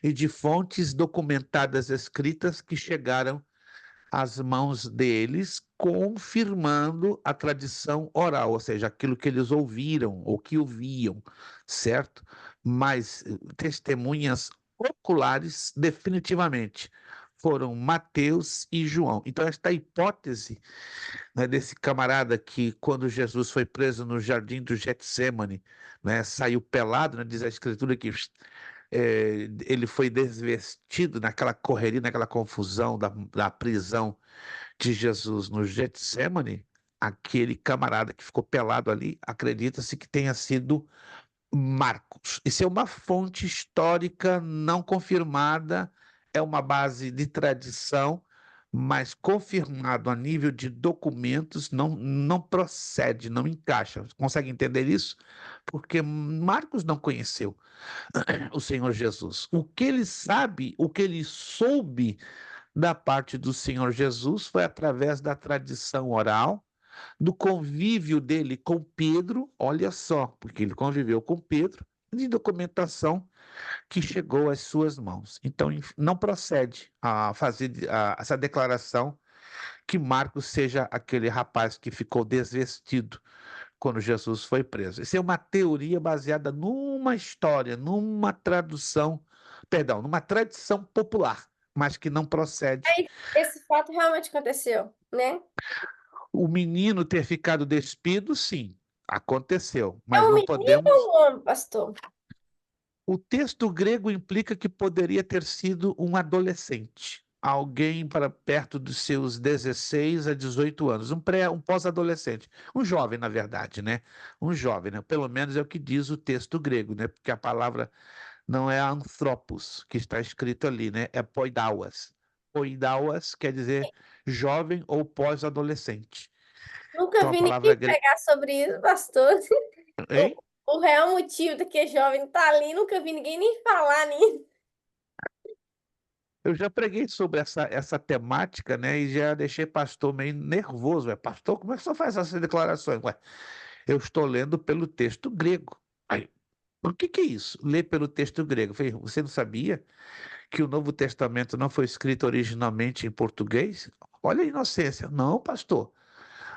E de fontes documentadas escritas que chegaram às mãos deles, confirmando a tradição oral, ou seja, aquilo que eles ouviram ou que ouviam, certo? Mas testemunhas oculares, definitivamente, foram Mateus e João. Então, esta hipótese, né, desse camarada que, quando Jesus foi preso no jardim do Getsêmani, né, saiu pelado, né, diz a Escritura que ele foi desvestido naquela correria, naquela confusão da prisão de Jesus no Getsêmani. Aquele camarada que ficou pelado ali, acredita-se que tenha sido Marcos. Isso é uma fonte histórica não confirmada, é uma base de tradição, mas confirmado a nível de documentos não procede, não encaixa. Consegue entender isso? Porque Marcos não conheceu o Senhor Jesus. O que ele sabe, o que ele soube da parte do Senhor Jesus foi através da tradição oral, do convívio dele com Pedro, olha só, porque ele conviveu com Pedro, de documentação que chegou às suas mãos. Então, não procede a fazer essa declaração que Marcos seja aquele rapaz que ficou desvestido quando Jesus foi preso. Isso é uma teoria baseada numa história, numa tradução, perdão, numa tradição popular, mas que não procede. Aí, esse fato realmente aconteceu, né? O menino ter ficado despido, sim, aconteceu, É mas um não menino ou podemos. um homem, pastor? O texto grego implica que poderia ter sido um adolescente, alguém para perto dos seus 16 a 18 anos, um pós-adolescente, um jovem, na verdade, né? Um jovem, né? Pelo menos é o que diz o texto grego, né? Porque a palavra não é anthropos que está escrito ali, né? É poidauas. Poidauas quer dizer jovem ou pós-adolescente. Nunca Então a vi palavra ninguém grega, pregar sobre isso, pastor. hein? O real motivo de que jovem tá ali, nunca vi ninguém nem falar nisso. Eu já preguei sobre essa temática, né? E já deixei pastor meio nervoso. Pastor, como é que você faz essas declarações? Ué, eu estou lendo pelo texto grego. Aí, o que é isso? Ler pelo texto grego. Eu falei, você não sabia que o Novo Testamento não foi escrito originalmente em português? Olha a inocência. Não, pastor.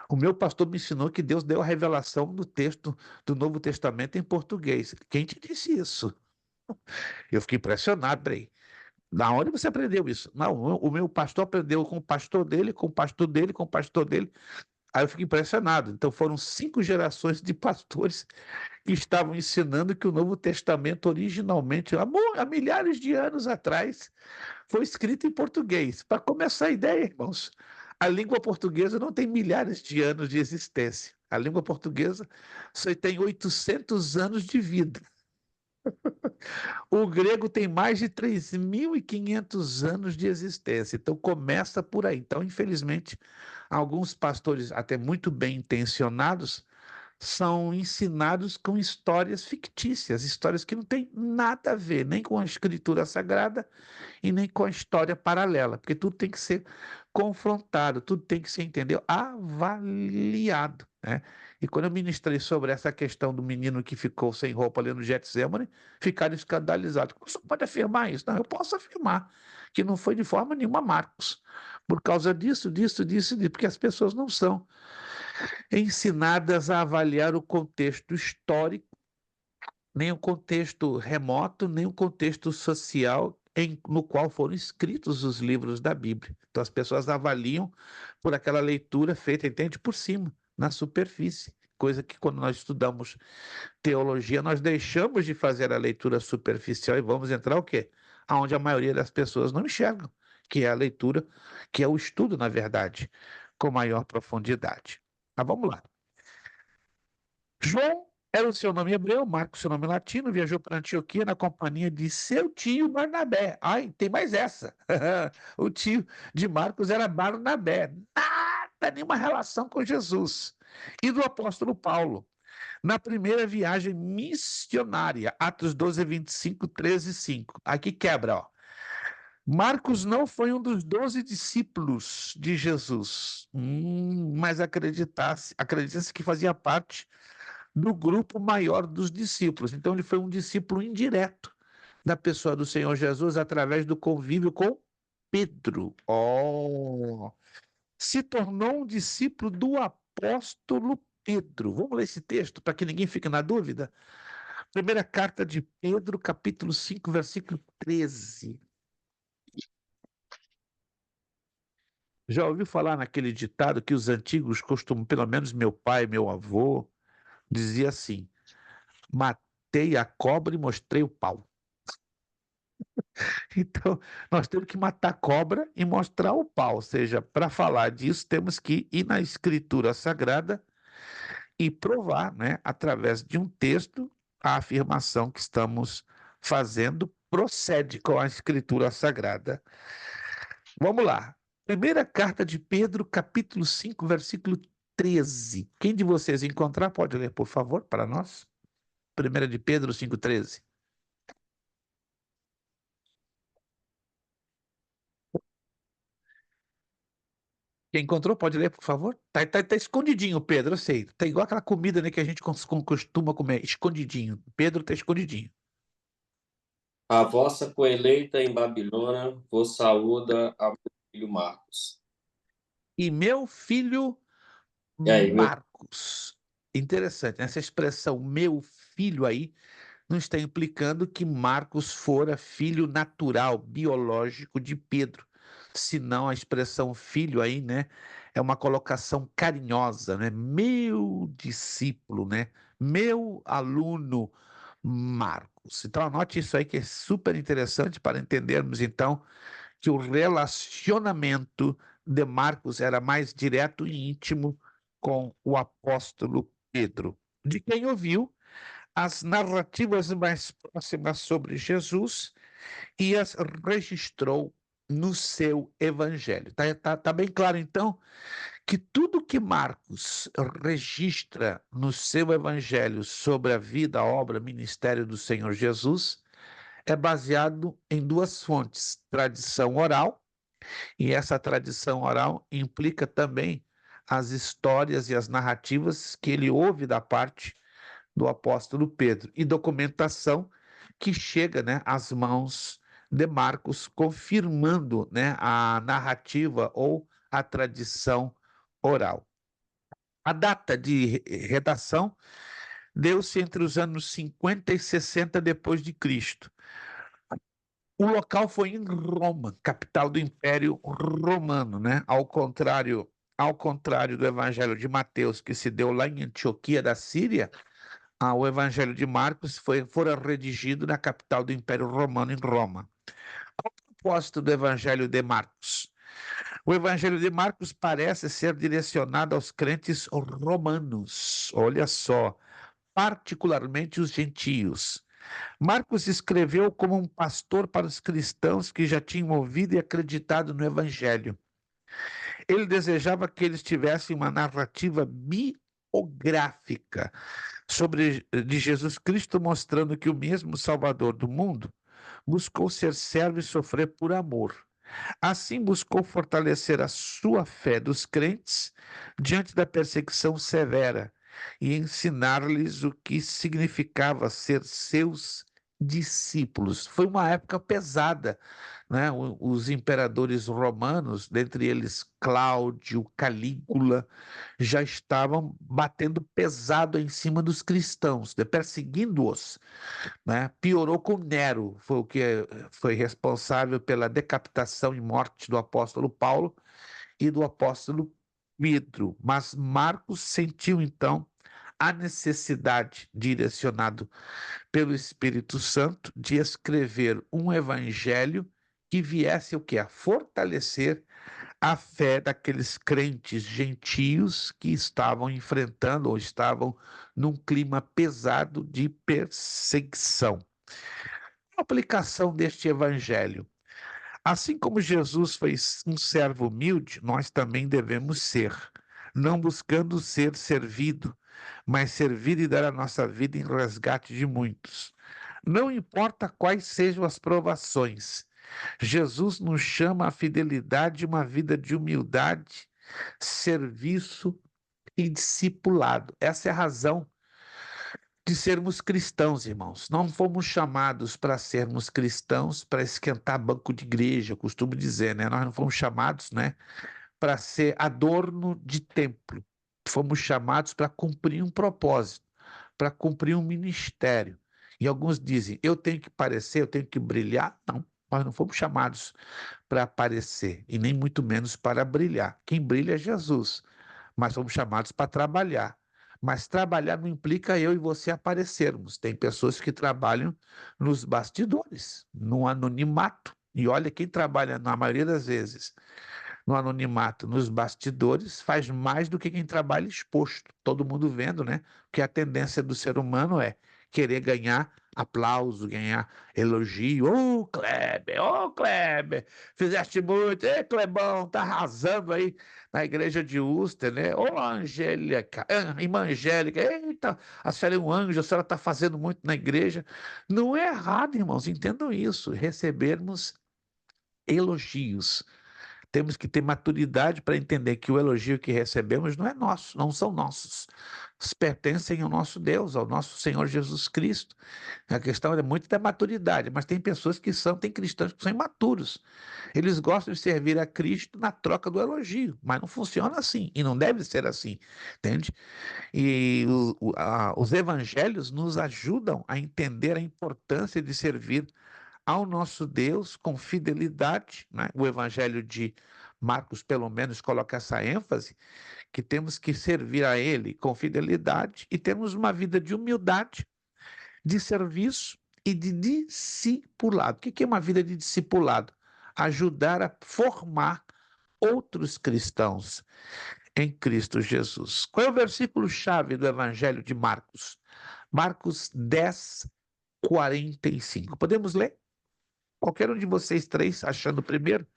O meu pastor me ensinou que Deus deu a revelação do texto do Novo Testamento em português. Quem te disse isso? Eu fiquei impressionado, peraí. Da onde você aprendeu isso? Não, o meu pastor aprendeu com o pastor dele, com o pastor dele, com o pastor dele. Aí eu fico impressionado. Então foram 5 gerações de pastores que estavam ensinando que o Novo Testamento originalmente, há milhares de anos atrás, foi escrito em português. Para começar a ideia, irmãos, a língua portuguesa não tem milhares de anos de existência. A língua portuguesa só tem 800 anos de vida. O grego tem mais de 3.500 anos de existência. Então começa por aí. Então, infelizmente, alguns pastores, até muito bem intencionados, são ensinados com histórias fictícias, histórias que não têm nada a ver nem com a escritura sagrada e nem com a história paralela, porque tudo tem que ser confrontado, tudo tem que ser, entendeu? Avaliado, né? E quando eu ministrei sobre essa questão do menino que ficou sem roupa ali no Getsemane, ficaram escandalizados. Como você pode afirmar isso? Não, eu posso afirmar que não foi de forma nenhuma Marcos, por causa disso, porque as pessoas não são ensinadas a avaliar o contexto histórico, nem o contexto remoto, nem o contexto social no qual foram escritos os livros da Bíblia. Então as pessoas avaliam por aquela leitura feita, entende, por cima, na superfície. Coisa que quando nós estudamos teologia, nós deixamos de fazer a leitura superficial e vamos entrar o quê? Aonde a maioria das pessoas não enxergam, que é a leitura, que é o estudo, na verdade, com maior profundidade. Mas vamos lá. João era o seu nome hebreu, Marcos, seu nome latino, viajou para Antioquia na companhia de seu tio Barnabé. Ai, tem mais essa. O tio de Marcos era Barnabé. Nada, nenhuma relação com Jesus. E do apóstolo Paulo, na primeira viagem missionária, Atos 12, 25, 13, 5. Aqui quebra, ó. Marcos não foi um dos 12 discípulos de Jesus, mas acredita-se que fazia parte do grupo maior dos discípulos. Então, ele foi um discípulo indireto da pessoa do Senhor Jesus através do convívio com Pedro. Se tornou um discípulo do apóstolo Pedro. Vamos ler esse texto para que ninguém fique na dúvida? Primeira carta de Pedro, capítulo 5, versículo 13. Já ouviu falar naquele ditado que os antigos costumam, pelo menos meu pai, meu avô, dizia assim: matei a cobra e mostrei o pau. Então, nós temos que matar a cobra e mostrar o pau. Ou seja, para falar disso, temos que ir na Escritura Sagrada e provar, né, através de um texto, a afirmação que estamos fazendo procede com a Escritura Sagrada. Vamos lá. Primeira carta de Pedro, capítulo 5, versículo 13. Quem de vocês encontrar, pode ler, por favor, para nós? Primeira de Pedro 5, 13. Quem encontrou, pode ler, por favor? Tá escondidinho, Pedro, eu sei. Tá igual aquela comida, né, que a gente costuma comer, escondidinho. Pedro tá escondidinho. A vossa coeleita em Babilônia vos saúda a meu filho Marcos. E meu filho E aí, Marcos. Interessante, essa expressão meu filho aí não está implicando que Marcos fora filho natural, biológico de Pedro. Senão a expressão filho aí, né, é uma colocação carinhosa, né? Meu discípulo, né? Meu aluno Marcos. Então anote isso aí que é super interessante para entendermos então que o relacionamento de Marcos era mais direto e íntimo com o apóstolo Pedro, de quem ouviu as narrativas mais próximas sobre Jesus e as registrou no seu evangelho. Tá bem claro, então, que tudo que Marcos registra no seu evangelho sobre a vida, a obra, ministério do Senhor Jesus é baseado em 2 fontes: tradição oral, e essa tradição oral implica também as histórias e as narrativas que ele ouve da parte do apóstolo Pedro, e documentação que chega, né, às mãos de Marcos, confirmando, né, a narrativa ou a tradição oral. A data de redação deu-se entre os anos 50 e 60 depois de Cristo. O local foi em Roma, capital do Império Romano, né? Ao contrário ao contrário do evangelho de Mateus, que se deu lá em Antioquia da Síria, o evangelho de Marcos fora redigido na capital do Império Romano, em Roma. Qual o propósito do evangelho de Marcos? O evangelho de Marcos parece ser direcionado aos crentes romanos, olha só, particularmente os gentios. Marcos escreveu como um pastor para os cristãos que já tinham ouvido e acreditado no evangelho. Ele desejava que eles tivessem uma narrativa biográfica de Jesus Cristo, mostrando que o mesmo Salvador do mundo buscou ser servo e sofrer por amor. Assim, buscou fortalecer a sua fé dos crentes diante da perseguição severa e ensinar-lhes o que significava ser seus discípulos. Foi uma época pesada, né? Os imperadores romanos, dentre eles Cláudio, Calígula, já estavam batendo pesado em cima dos cristãos, perseguindo-os, né? Piorou com Nero, foi o que foi responsável pela decapitação e morte do apóstolo Paulo e do apóstolo Pedro. Mas Marcos sentiu então a necessidade, direcionado pelo Espírito Santo, de escrever um evangelho que viesse o quê? A fortalecer a fé daqueles crentes gentios que estavam enfrentando ou estavam num clima pesado de perseguição. A aplicação deste evangelho. Assim como Jesus foi um servo humilde, nós também devemos ser, não buscando ser servido, mas servir e dar a nossa vida em resgate de muitos. Não importa quais sejam as provações, Jesus nos chama à fidelidade, uma vida de humildade, serviço e discipulado. Essa é a razão de sermos cristãos, irmãos. Não fomos chamados para sermos cristãos para esquentar banco de igreja, eu costumo dizer, né? Nós não fomos chamados, né, para ser adorno de templo. Fomos chamados para cumprir um propósito, para cumprir um ministério. E alguns dizem, eu tenho que parecer, eu tenho que brilhar. Não, nós não fomos chamados para aparecer e nem muito menos para brilhar. Quem brilha é Jesus, mas fomos chamados para trabalhar. Mas trabalhar não implica eu e você aparecermos. Tem pessoas que trabalham nos bastidores, no anonimato. E olha, quem trabalha, na maioria das vezes, no anonimato, nos bastidores, faz mais do que quem trabalha exposto. Todo mundo vendo, né? Que a tendência do ser humano é querer ganhar aplauso, ganhar elogio. Ô Kleber, fizeste muito. Ei, Clebão, tá arrasando aí na igreja de Uster, né? Ô Angélica, irmã Angélica, eita, a senhora é um anjo, a senhora está fazendo muito na igreja. Não é errado, irmãos, entendam isso, recebermos elogios. Temos que ter maturidade para entender que o elogio que recebemos não é nosso, não são nossos. Pertencem ao nosso Deus, ao nosso Senhor Jesus Cristo. A questão é muito da maturidade, mas tem pessoas que tem cristãos que são imaturos. Eles gostam de servir a Cristo na troca do elogio, mas não funciona assim, e não deve ser assim, entende? E os evangelhos nos ajudam a entender a importância de servir ao nosso Deus com fidelidade, né? O Evangelho de Marcos, pelo menos, coloca essa ênfase, que temos que servir a Ele com fidelidade e temos uma vida de humildade, de serviço e de discipulado. O que é uma vida de discipulado? Ajudar a formar outros cristãos em Cristo Jesus. Qual é o versículo-chave do Evangelho de Marcos? Marcos 10, 45. Podemos ler? Qualquer um de vocês três, achando o primeiro,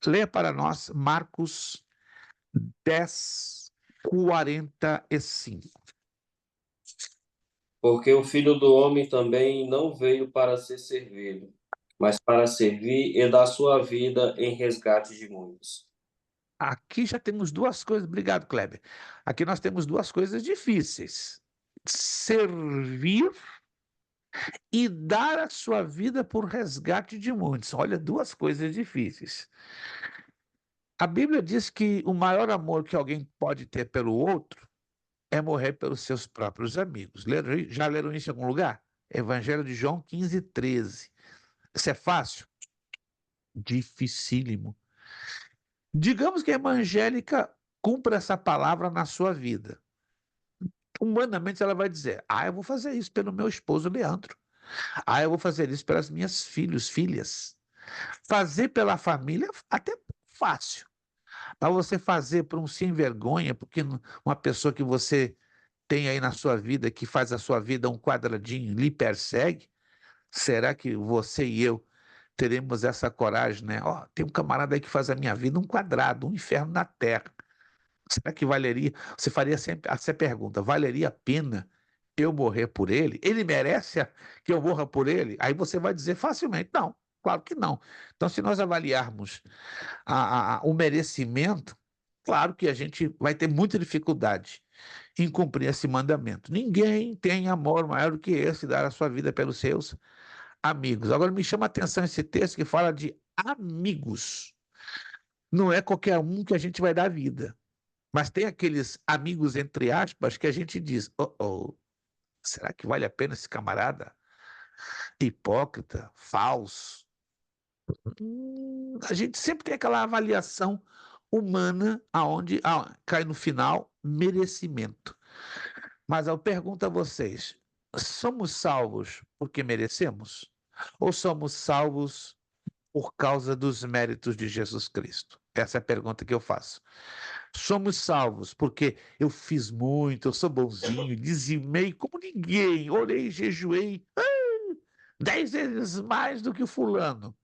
leia para nós Marcos 10, 45. Porque o Filho do Homem também não veio para ser servido, mas para servir e dar sua vida em resgate de muitos. Aqui já temos duas coisas. Obrigado, Kleber. Aqui nós temos duas coisas difíceis: servir e dar a sua vida por resgate de muitos. Olha, duas coisas difíceis. A Bíblia diz que o maior amor que alguém pode ter pelo outro é morrer pelos seus próprios amigos. Já leram isso em algum lugar? Evangelho de João 15, 13. Isso é fácil? Dificílimo. Digamos que a irmã Angélica cumpra essa palavra na sua vida. Humanamente ela vai dizer, eu vou fazer isso pelo meu esposo Leandro. Eu vou fazer isso pelas minhas filhas. Fazer pela família até fácil. Mas você fazer por um sem vergonha, porque uma pessoa que você tem aí na sua vida, que faz a sua vida um quadradinho, lhe persegue, será que você e eu teremos essa coragem, né? Tem um camarada aí que faz a minha vida um quadrado, um inferno na terra. Será que valeria? Você faria sempre essa pergunta: valeria a pena eu morrer por ele? Ele merece que eu morra por ele? Aí você vai dizer facilmente: não, claro que não. Então, se nós avaliarmos o merecimento, claro que a gente vai ter muita dificuldade em cumprir esse mandamento. Ninguém tem amor maior do que esse, dar a sua vida pelos seus amigos. Agora, me chama a atenção esse texto que fala de amigos. Não é qualquer um que a gente vai dar vida. Mas tem aqueles amigos, entre aspas, que a gente diz: será que vale a pena esse camarada? Hipócrita, falso. A gente sempre tem aquela avaliação humana aonde cai no final merecimento. Mas eu pergunto a vocês: somos salvos porque merecemos? Ou somos salvos por causa dos méritos de Jesus Cristo? Essa é a pergunta que eu faço. Somos salvos porque eu fiz muito, eu sou bonzinho, dizimei como ninguém, orei, jejuei, 10 vezes mais do que o fulano.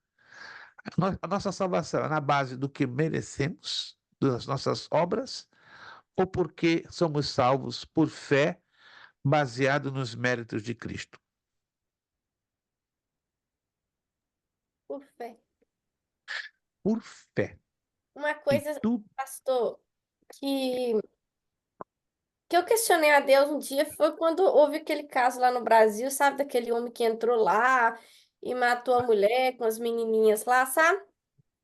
A nossa salvação é na base do que merecemos, das nossas obras, ou porque somos salvos por fé, baseado nos méritos de Cristo? Por fé. Por fé. Uma E coisa, tudo. pastor, que eu questionei a Deus um dia foi quando houve aquele caso lá no Brasil, sabe? Daquele homem que entrou lá e matou a mulher com as menininhas lá, sabe?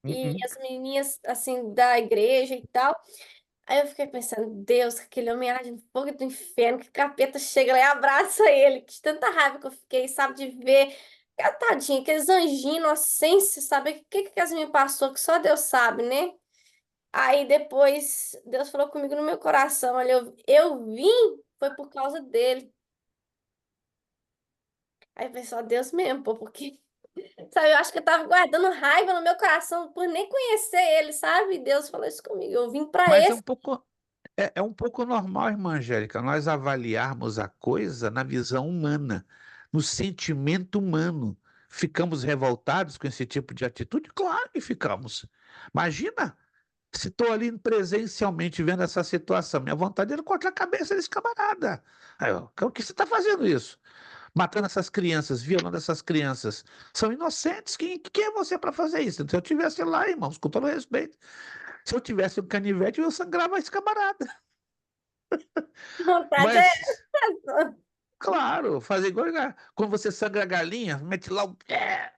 E as menininhas, assim, da igreja e tal. Aí eu fiquei pensando, Deus, que aquele homem arde no fogo do inferno, que o capeta chega lá e abraça ele. Que de tanta raiva que eu fiquei, sabe? De ver, tadinho, aqueles anjinhos inocentes, sabe? O que que as me passou, que só Deus sabe, né? Aí depois Deus falou comigo no meu coração, olha, eu vim, foi por causa dele. Aí eu pensei, só Deus mesmo, pô, porque, sabe, eu acho que eu tava guardando raiva no meu coração por nem conhecer ele, sabe? E Deus falou isso comigo, eu vim pra Mas esse. é um pouco normal, irmã Angélica, nós avaliarmos a coisa na visão humana, no sentimento humano. Ficamos revoltados com esse tipo de atitude? Claro que ficamos. Imagina se estou ali presencialmente vendo essa situação. Minha vontade era cortar a cabeça desse camarada. O que você está fazendo isso? Matando essas crianças, violando essas crianças. São inocentes. Quem é você para fazer isso? Se eu tivesse lá, irmãos, com todo respeito, se eu tivesse um canivete, eu sangrava esse camarada. Que vontade é Mas, essa? claro, fazer igual quando você sangra a galinha, mete lá o pé.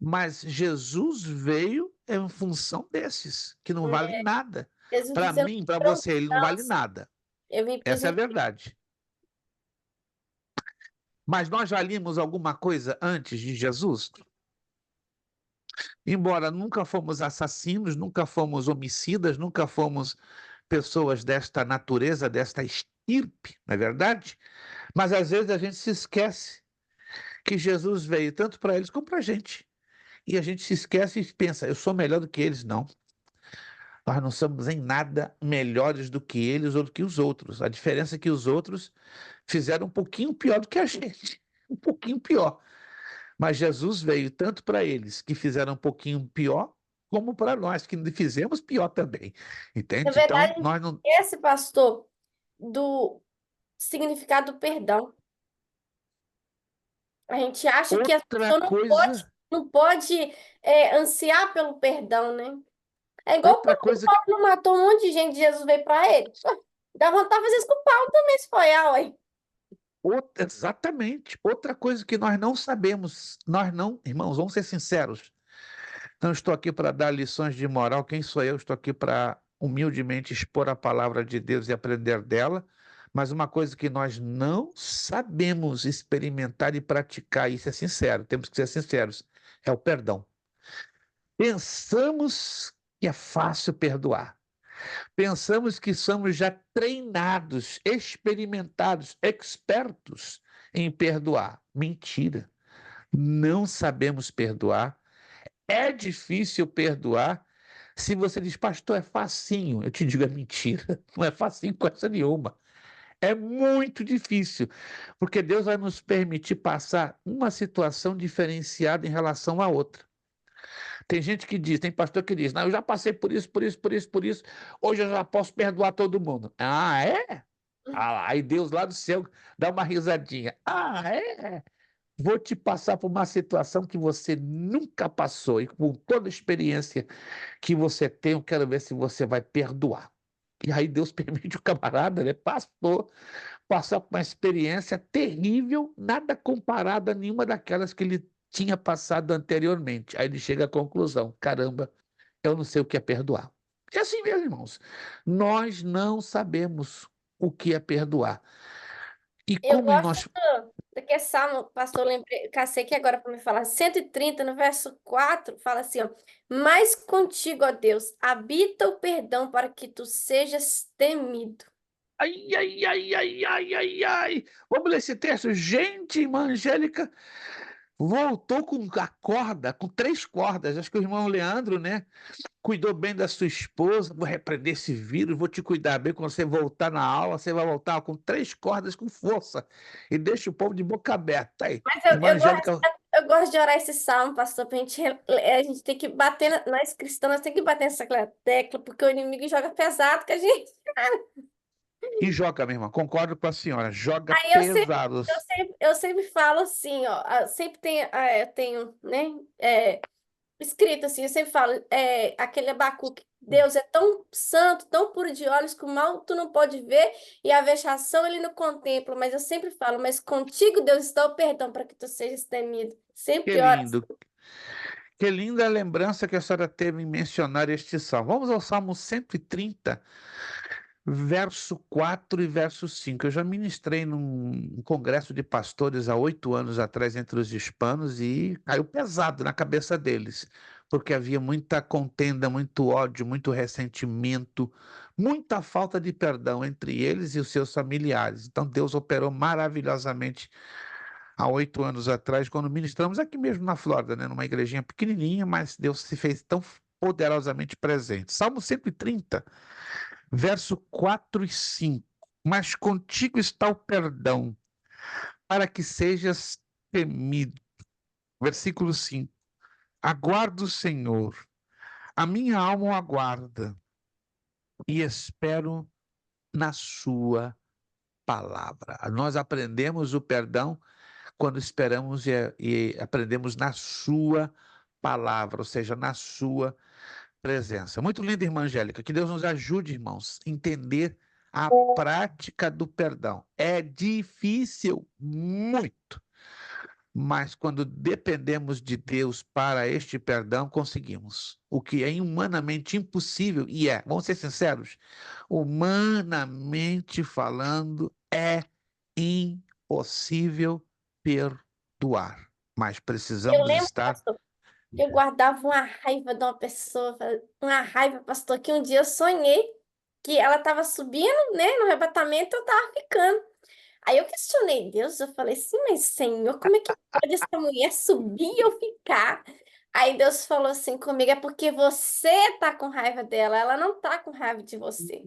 Mas Jesus veio em função desses, que não valem nada. Jesus Para dizendo, mim, para pronto, você, ele não vale nada. eu vim Essa é a presentear. verdade. Mas nós valíamos alguma coisa antes de Jesus? Embora nunca fomos assassinos, nunca fomos homicidas, nunca fomos pessoas desta natureza, desta estirpe, não é verdade? Mas às vezes a gente se esquece que Jesus veio tanto para eles como para a gente. E a gente se esquece e pensa, eu sou melhor do que eles. Não. Nós não somos em nada melhores do que eles ou do que os outros. A diferença é que os outros fizeram um pouquinho pior do que a gente. Um pouquinho pior. Mas Jesus veio tanto para eles que fizeram um pouquinho pior, como para nós que fizemos pior também. Na Entende? verdade, Então, nós não. esse pastor do significado do perdão. A gente acha que a Outra pessoa coisa, não pode ansiar pelo perdão, né? É igual o outra Paulo. O coisa, Paulo não matou um monte de gente, Jesus veio para ele. Dá vontade de fazer isso com o Paulo também, se foi, ué. exatamente, outra coisa que nós não sabemos, nós não, irmãos, vamos ser sinceros, não estou aqui para dar lições de moral, quem sou eu? Estou aqui para humildemente expor a palavra de Deus e aprender dela, mas uma coisa que nós não sabemos experimentar e praticar, isso é sincero, temos que ser sinceros, é o perdão. Pensamos que é fácil perdoar. Pensamos que somos já treinados, experimentados, expertos em perdoar. Mentira. Não sabemos perdoar. É difícil perdoar. Se você diz, pastor, é facinho, eu te digo, é mentira. Não é facinho coisa nenhuma. É muito difícil, porque Deus vai nos permitir passar uma situação diferenciada em relação à outra. Tem gente que diz, tem pastor que diz, não, eu já passei por isso, por isso, por isso, por isso, hoje eu já posso perdoar todo mundo. Ah, é? Aí Deus lá do céu dá uma risadinha. Ah, é? Vou te passar por uma situação que você nunca passou, e com toda a experiência que você tem, eu quero ver se você vai perdoar. E aí Deus permite o camarada, né? Passar por uma experiência terrível, nada comparada a nenhuma daquelas que ele tinha passado anteriormente. Aí ele chega à conclusão: caramba, eu não sei o que é perdoar. É assim mesmo, irmãos. Nós não sabemos o que é perdoar. E Eu como gosto nós. daquele salmo, pastor, lembrei, cacei aqui agora para me falar, 130, no verso 4, fala assim, ó, mas contigo, ó Deus, habita o perdão para que tu sejas temido. Ai, ai, ai, ai, ai, ai, ai. Vamos ler esse texto. Gente, irmã Angélica voltou com a corda, com 3 cordas. Acho que o irmão Leandro, né? Cuidou bem da sua esposa, vou repreender esse vírus, vou te cuidar bem. Quando você voltar na aula, você vai voltar com 3 cordas com força. E deixa o povo de boca aberta. Aí, Mas irmã Angélica, eu gosto de orar esse salmo, pastor, para a gente tem que bater, nós cristãos, nós tem que bater nessa tecla, porque o inimigo joga pesado com a gente. e joga, minha irmã, concordo com a senhora, joga Aí pesados. eu sempre falo assim, ó, sempre tem, eu tenho, né, escrito assim, eu sempre falo, aquele Abacuque, Deus é tão santo, tão puro de olhos, que o mal tu não pode ver e a vexação ele não contempla, mas eu sempre falo, mas contigo, Deus, está o perdão para que tu sejas temido. Que Sempre ora. lindo. Que linda lembrança que a senhora teve em mencionar este salmo. Vamos ao Salmo 130, verso 4 e verso 5. Eu já ministrei num congresso de pastores há 8 anos atrás entre os hispanos e caiu pesado na cabeça deles, porque havia muita contenda, muito ódio, muito ressentimento, muita falta de perdão entre eles e os seus familiares. Então Deus operou maravilhosamente há 8 anos atrás, quando ministramos aqui mesmo na Flórida, né, numa igrejinha pequenininha, mas Deus se fez tão poderosamente presente. Salmo 130, verso 4 e 5. Mas contigo está o perdão, para que sejas temido. Versículo 5. Aguardo o Senhor, a minha alma o aguarda, e espero na sua palavra. Nós aprendemos o perdão quando esperamos e aprendemos na sua palavra, ou seja, na sua presença. Muito linda, irmã Angélica. Que Deus nos ajude, irmãos, a entender a prática do perdão. É difícil, muito, mas quando dependemos de Deus para este perdão, conseguimos. O que é humanamente impossível, e vamos ser sinceros, humanamente falando, é impossível perdoar. Mas Eu precisamos lembro, estar. pastor, que eu guardava uma raiva de uma pessoa, uma raiva, pastor, que um dia eu sonhei que ela estava subindo, né, no arrebatamento, eu estava ficando. Aí eu questionei Deus, eu falei assim, mas Senhor, como é que pode essa mulher subir e eu ficar? Aí Deus falou assim comigo, é porque você tá com raiva dela, ela não tá com raiva de você.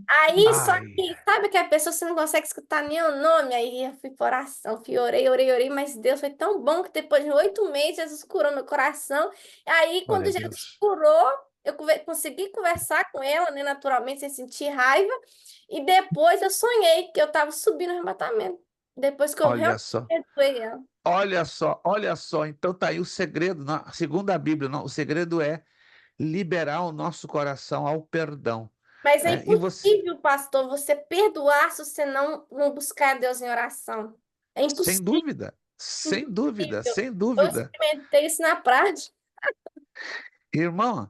Aí, só Ai, que, sabe que a pessoa você não consegue escutar nem o nome? Aí eu fui por oração, fui, orei, orei, orei, mas Deus foi tão bom que depois de 8 meses, Jesus curou meu coração. Aí, glória quando a Jesus Deus. curou, eu consegui conversar com ela, né, naturalmente, sem sentir raiva. E depois eu sonhei que eu estava subindo no arrebatamento. Depois que eu Olha realmente só. perdoei ela. Olha só, olha só. Então tá aí o segredo, segundo a Bíblia, o segredo é liberar o nosso coração ao perdão. Mas é E você, impossível, pastor, você perdoar se você não buscar Deus em oração. É sem impossível. dúvida, sem dúvida, sem Eu dúvida. experimentei isso na prática. Irmã,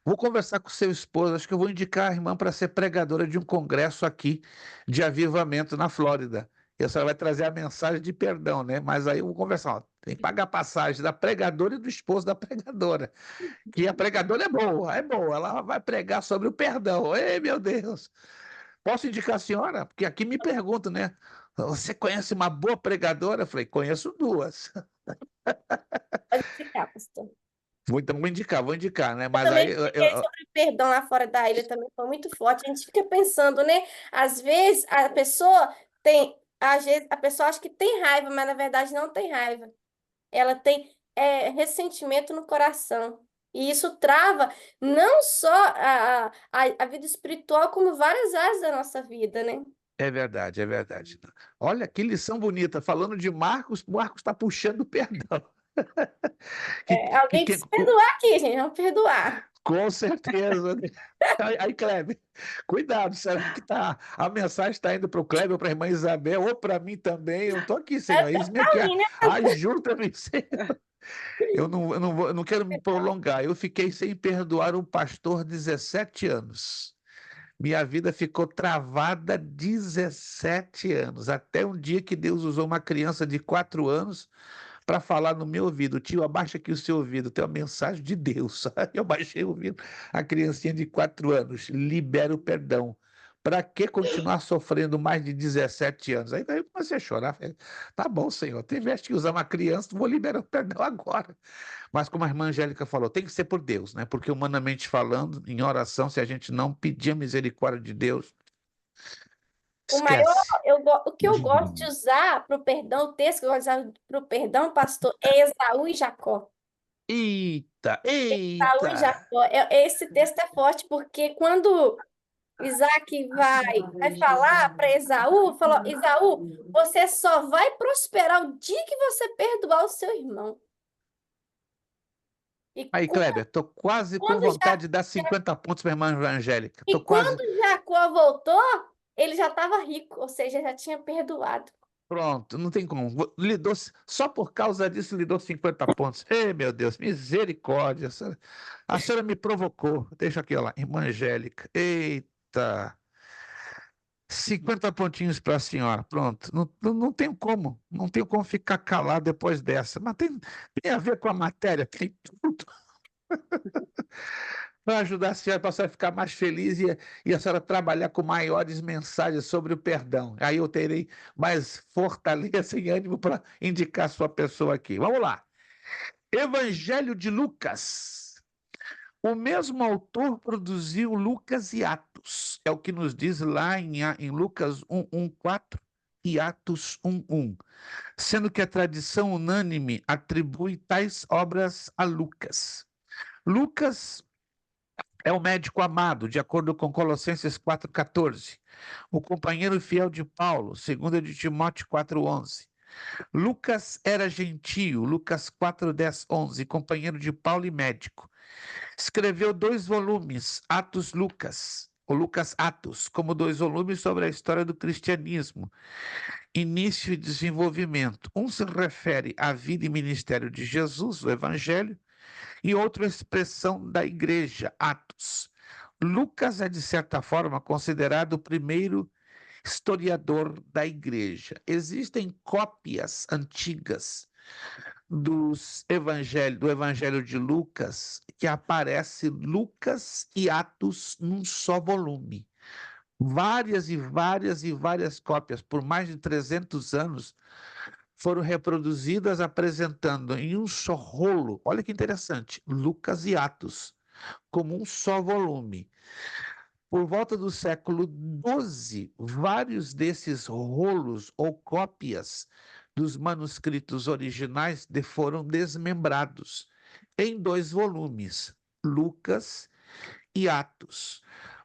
vou conversar com seu esposo. Acho que eu vou indicar a irmã para ser pregadora de um congresso aqui de avivamento na Flórida. E a senhora vai trazer a mensagem de perdão, né? Mas aí eu vou conversar. Ó, Tem que pagar a passagem da pregadora e do esposo da pregadora. Que a pregadora é boa, ela vai pregar sobre o perdão. Ei, meu Deus! Posso indicar a senhora? Porque aqui me perguntam, né? Você conhece uma boa pregadora? Eu falei, conheço duas. Pode indicar, pastor. Então vou indicar, né? Eu Mas também aí fiquei sobre perdão lá fora da ilha, também foi muito forte. A gente fica pensando, né? Às vezes a pessoa às vezes a pessoa acha que tem raiva, mas na verdade não tem raiva. Ela tem ressentimento no coração. E isso trava não só a vida espiritual, como várias áreas da nossa vida, né? é verdade, é verdade. Olha que lição bonita. Falando de Marcos, Marcos está puxando o perdão. Alguém Que, precisa perdoar aqui, gente. Vamos perdoar. com certeza. Aí, Kleber, cuidado, será que a mensagem está indo para o Kleber, para a irmã Isabel, ou para mim também? Eu estou aqui, Senhor. Eis-me aqui, Pra mim, né? ajuda-me, Senhor. Eu não quero me prolongar. Eu fiquei sem perdoar um pastor 17 anos. Minha vida ficou travada 17 anos, até um dia que Deus usou uma criança de 4 anos para falar no meu ouvido: tio, abaixa aqui o seu ouvido, tem uma mensagem de Deus. Eu baixei o ouvido, a criancinha de 4 anos, libera o perdão. Para que continuar sofrendo mais de 17 anos? Aí eu comecei a chorar. Falei, tá bom, Senhor, tiveste que usar uma criança, vou liberar o perdão agora. Mas como a irmã Angélica falou, tem que ser por Deus, né? Porque humanamente falando, em oração, se a gente não pedir a misericórdia de Deus, O maior, esquece. o que eu gosto de usar para o perdão, o texto que eu gosto de usar para o perdão, pastor, é Esaú e Jacó. Eita, Esaú e eita. Jacó. Esse texto é forte, porque quando Isaac vai falar para Esaú, falou, Esaú, você só vai prosperar o dia que você perdoar o seu irmão. E Aí, Kleber, tô quase com quando, vontade de dar 50 pontos para a irmã Angélica. Tô e quase. quando Jacó voltou, ele já estava rico, ou seja, já tinha perdoado. Pronto, não tem como. Só por causa disso lhe dou 50 pontos. Ei, meu Deus, misericórdia. A senhora me provocou. Deixa aqui, ó lá, irmã Angélica. Eita. 50 pontinhos para a senhora. Pronto. Não tenho como. Não tenho como ficar calado depois dessa. Mas tem a ver com a matéria, tem tudo. Para ajudar para a senhora ficar mais feliz e a senhora trabalhar com maiores mensagens sobre o perdão. Aí eu terei mais fortaleza e ânimo para indicar sua pessoa aqui. Vamos lá. Evangelho de Lucas. O mesmo autor produziu Lucas e Atos. É o que nos diz lá em Lucas 1:4 e Atos 1:1. Sendo que a tradição unânime atribui tais obras a Lucas. Lucas é o médico amado, de acordo com Colossenses 4:14. O companheiro fiel de Paulo, segundo de Timóteo 4:11. Lucas era gentio, Lucas 4:10, 11, companheiro de Paulo e médico. Escreveu 2 volumes, Atos Lucas, ou Lucas Atos, como 2 volumes sobre a história do cristianismo, início e desenvolvimento. Um se refere à vida e ministério de Jesus, o Evangelho, e outra expressão da igreja, Atos. Lucas é, de certa forma, considerado o primeiro historiador da igreja. Existem cópias antigas do Evangelho de Lucas, que aparece Lucas e Atos num só volume. Várias e várias e várias cópias, por mais de 300 anos, foram reproduzidas apresentando em um só rolo, olha que interessante, Lucas e Atos, como um só volume. Por volta do século XII, vários desses rolos ou cópias dos manuscritos originais foram desmembrados em 2 volumes, Lucas e Atos.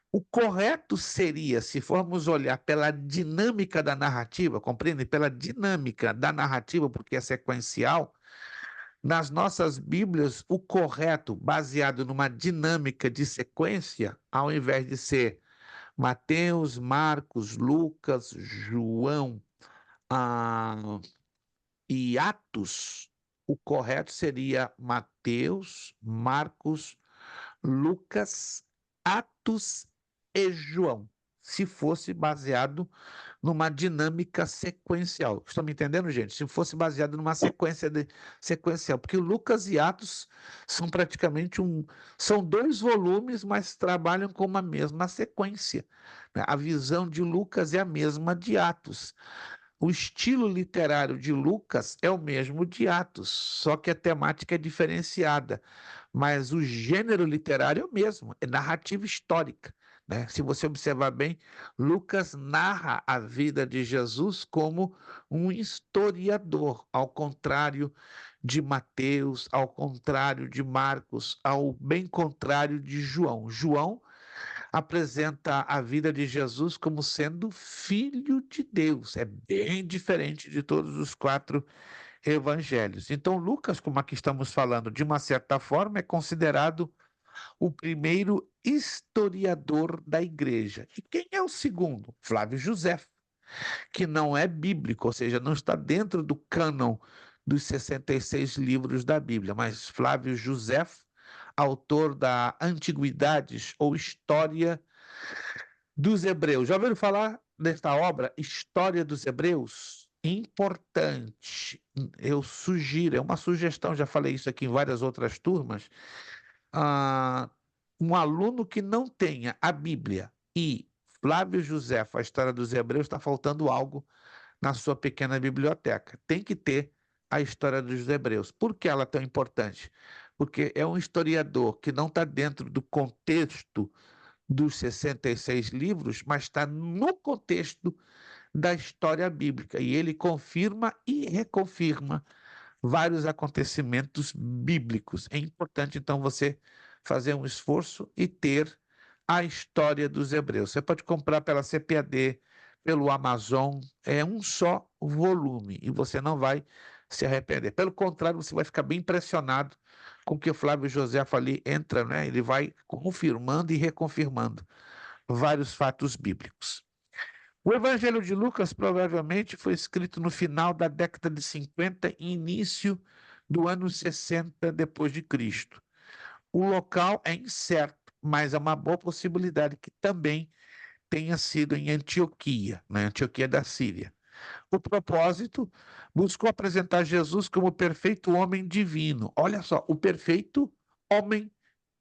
O correto seria, se formos olhar pela dinâmica da narrativa, compreende? Pela dinâmica da narrativa, porque é sequencial, nas nossas Bíblias, o correto, baseado numa dinâmica de sequência, ao invés de ser Mateus, Marcos, Lucas, João e Atos, o correto seria Mateus, Marcos, Lucas, Atos e João. se fosse baseado numa dinâmica sequencial. Estão me entendendo, gente? Se fosse baseado numa sequencial, porque Lucas e Atos são praticamente são 2 volumes, mas trabalham com uma mesma sequência, né? A visão de Lucas é a mesma de Atos. O estilo literário de Lucas é o mesmo de Atos, só que a temática é diferenciada, mas o gênero literário é o mesmo, é narrativa histórica, né? Se você observar bem, Lucas narra a vida de Jesus como um historiador, ao contrário de Mateus, ao contrário de Marcos, ao bem contrário de João. João apresenta a vida de Jesus como sendo filho de Deus. É bem diferente de todos os 4 evangelhos. Então, Lucas, como aqui estamos falando, de uma certa forma, é considerado o primeiro historiador da igreja. E quem é o segundo? Flávio Josefo, que não é bíblico, ou seja, não está dentro do cânon dos 66 livros da Bíblia, mas Flávio Josefo, autor da Antiguidades ou História dos Hebreus. Já ouviram falar desta obra, História dos Hebreus? Importante. Eu sugiro, é uma sugestão, já falei isso aqui em várias outras turmas. Um aluno que não tenha a Bíblia e Flávio Josefo, a História dos Hebreus, está faltando algo na sua pequena biblioteca. Tem que ter a História dos Hebreus. Por que ela é tão importante? Porque é um historiador que não está dentro do contexto dos 66 livros, mas está no contexto da história bíblica. E ele confirma e reconfirma vários acontecimentos bíblicos. É importante, então, você fazer um esforço e ter a História dos Hebreus. Você pode comprar pela CPAD, pelo Amazon, é um só volume e você não vai se arrepender. Pelo contrário, você vai ficar bem impressionado com o que o Flávio Josefo ali entra, né? Ele vai confirmando e reconfirmando vários fatos bíblicos. O Evangelho de Lucas provavelmente foi escrito no final da década de 50 e início do ano 60 depois de Cristo. O local é incerto, mas é uma boa possibilidade que também tenha sido em Antioquia, na Antioquia da Síria. O propósito buscou apresentar Jesus como o perfeito homem divino. Olha só, o perfeito homem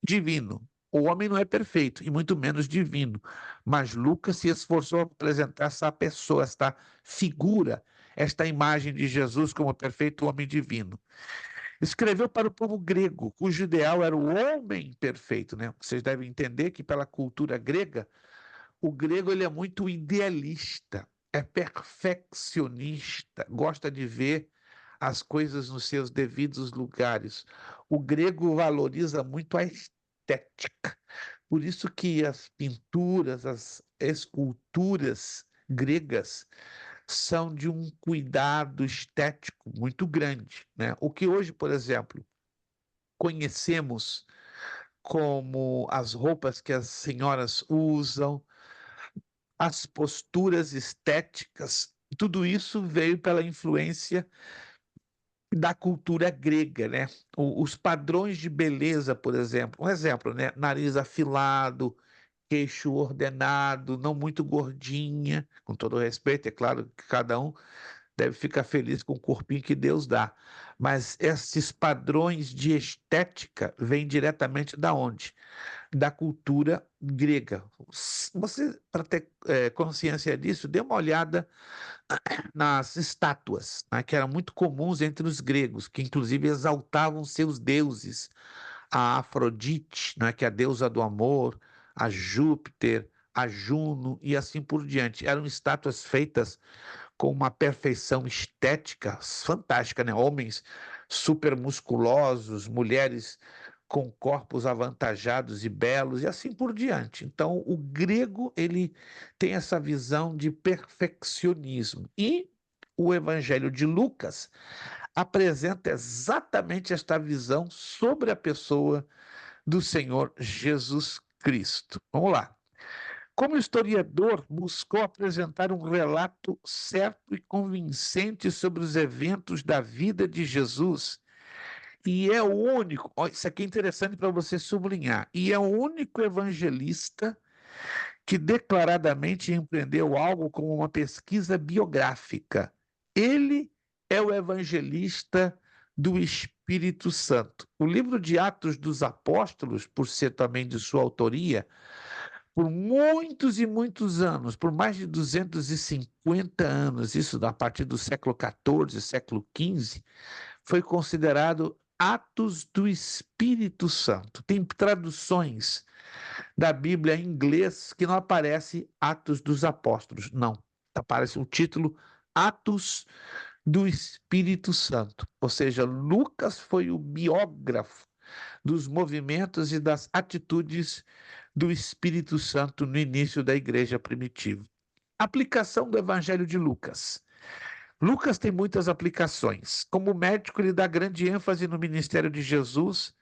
divino. O homem não é perfeito, e muito menos divino. Mas Lucas se esforçou a apresentar essa pessoa, esta figura, esta imagem de Jesus como perfeito homem divino. Escreveu para o povo grego, cujo ideal era o homem perfeito, né? Vocês devem entender que pela cultura grega, o grego ele é muito idealista, é perfeccionista, gosta de ver as coisas nos seus devidos lugares. O grego valoriza muito a estética. Por isso que as pinturas, as esculturas gregas são de um cuidado estético muito grande, né? O que hoje, por exemplo, conhecemos como as roupas que as senhoras usam, as posturas estéticas, tudo isso veio pela influência da cultura grega, né? Os padrões de beleza, por exemplo, um exemplo, né? Nariz afilado, queixo ordenado, não muito gordinha, com todo respeito, é claro que cada um deve ficar feliz com o corpinho que Deus dá, mas esses padrões de estética vêm diretamente da onde? Da cultura grega. Você, para ter consciência disso, dê uma olhada nas estátuas, né, que eram muito comuns entre os gregos, que inclusive exaltavam seus deuses, a Afrodite, né, que é a deusa do amor, a Júpiter, a Juno e assim por diante. Eram estátuas feitas com uma perfeição estética fantástica, né? Homens super musculosos, mulheres com corpos avantajados e belos e assim por diante. Então, o grego ele tem essa visão de perfeccionismo e o Evangelho de Lucas apresenta exatamente esta visão sobre a pessoa do Senhor Jesus Cristo. Vamos lá. Como historiador, buscou apresentar um relato certo e convincente sobre os eventos da vida de Jesus. E é o único, ó, isso aqui é interessante para você sublinhar, e é o único evangelista que declaradamente empreendeu algo como uma pesquisa biográfica. Ele é o evangelista do Espírito Santo. O livro de Atos dos Apóstolos, por ser também de sua autoria, por muitos e muitos anos, por mais de 250 anos, isso a partir do século XIV, século XV, foi considerado Atos do Espírito Santo. Tem traduções da Bíblia em inglês que não aparece Atos dos Apóstolos, não. Aparece o título Atos do Espírito Santo. Ou seja, Lucas foi o biógrafo dos movimentos e das atitudes do Espírito Santo no início da igreja primitiva. Aplicação do Evangelho de Lucas. Lucas tem muitas aplicações. Como médico, ele dá grande ênfase no ministério de Jesus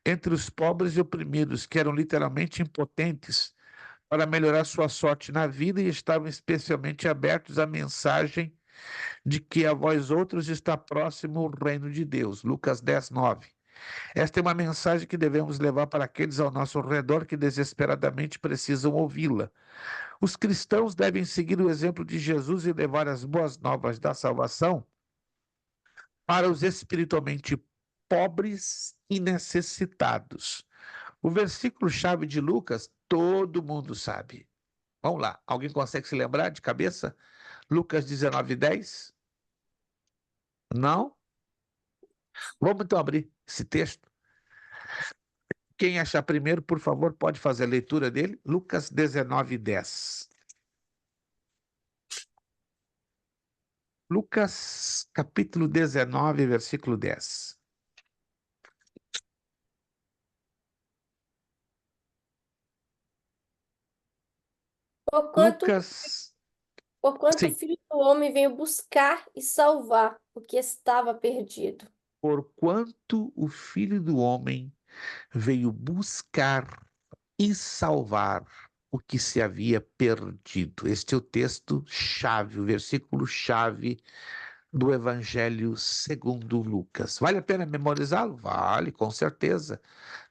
entre os pobres e oprimidos, que eram literalmente impotentes para melhorar sua sorte na vida e estavam especialmente abertos à mensagem de que a vós outros está próximo o reino de Deus. Lucas 10, 9. Esta é uma mensagem que devemos levar para aqueles ao nosso redor que desesperadamente precisam ouvi-la. Os cristãos devem seguir o exemplo de Jesus e levar as boas novas da salvação para os espiritualmente pobres e necessitados. O versículo-chave de Lucas, todo mundo sabe. Vamos lá, alguém consegue se lembrar de cabeça? Lucas 19, 10? Não? Vamos então abrir esse texto. Quem achar primeiro, por favor, pode fazer a leitura dele. Lucas 19, 10. Lucas, capítulo 19, versículo 10. Porquanto, Lucas, porquanto o sim. Filho do Homem veio buscar e salvar o que estava perdido. Porquanto o Filho do Homem veio buscar e salvar o que se havia perdido. Este é o texto-chave, o versículo-chave do Evangelho segundo Lucas. Vale a pena memorizá-lo? Vale, com certeza.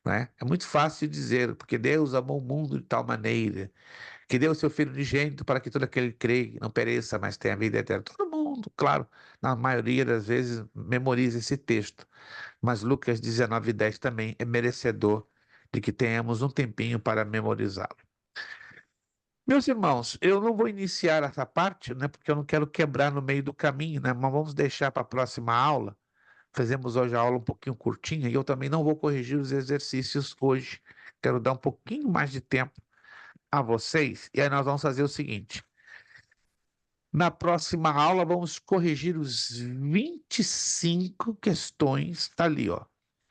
Né? É muito fácil dizer, porque Deus amou o mundo de tal maneira que deu o seu Filho unigênito para que todo aquele que crê não pereça, mas tenha vida eterna. Todo mundo, claro, na maioria das vezes, memoriza esse texto. Mas Lucas 19:10 também é merecedor de que tenhamos um tempinho para memorizá-lo. Meus irmãos, eu não vou iniciar essa parte, né, porque eu não quero quebrar no meio do caminho, né, mas vamos deixar para a próxima aula. Fizemos hoje a aula um pouquinho curtinha e eu também não vou corrigir os exercícios hoje. Quero dar um pouquinho mais de tempo a vocês e aí nós vamos fazer o seguinte. Na próxima aula, vamos corrigir os 25 questões, tá ali, ó,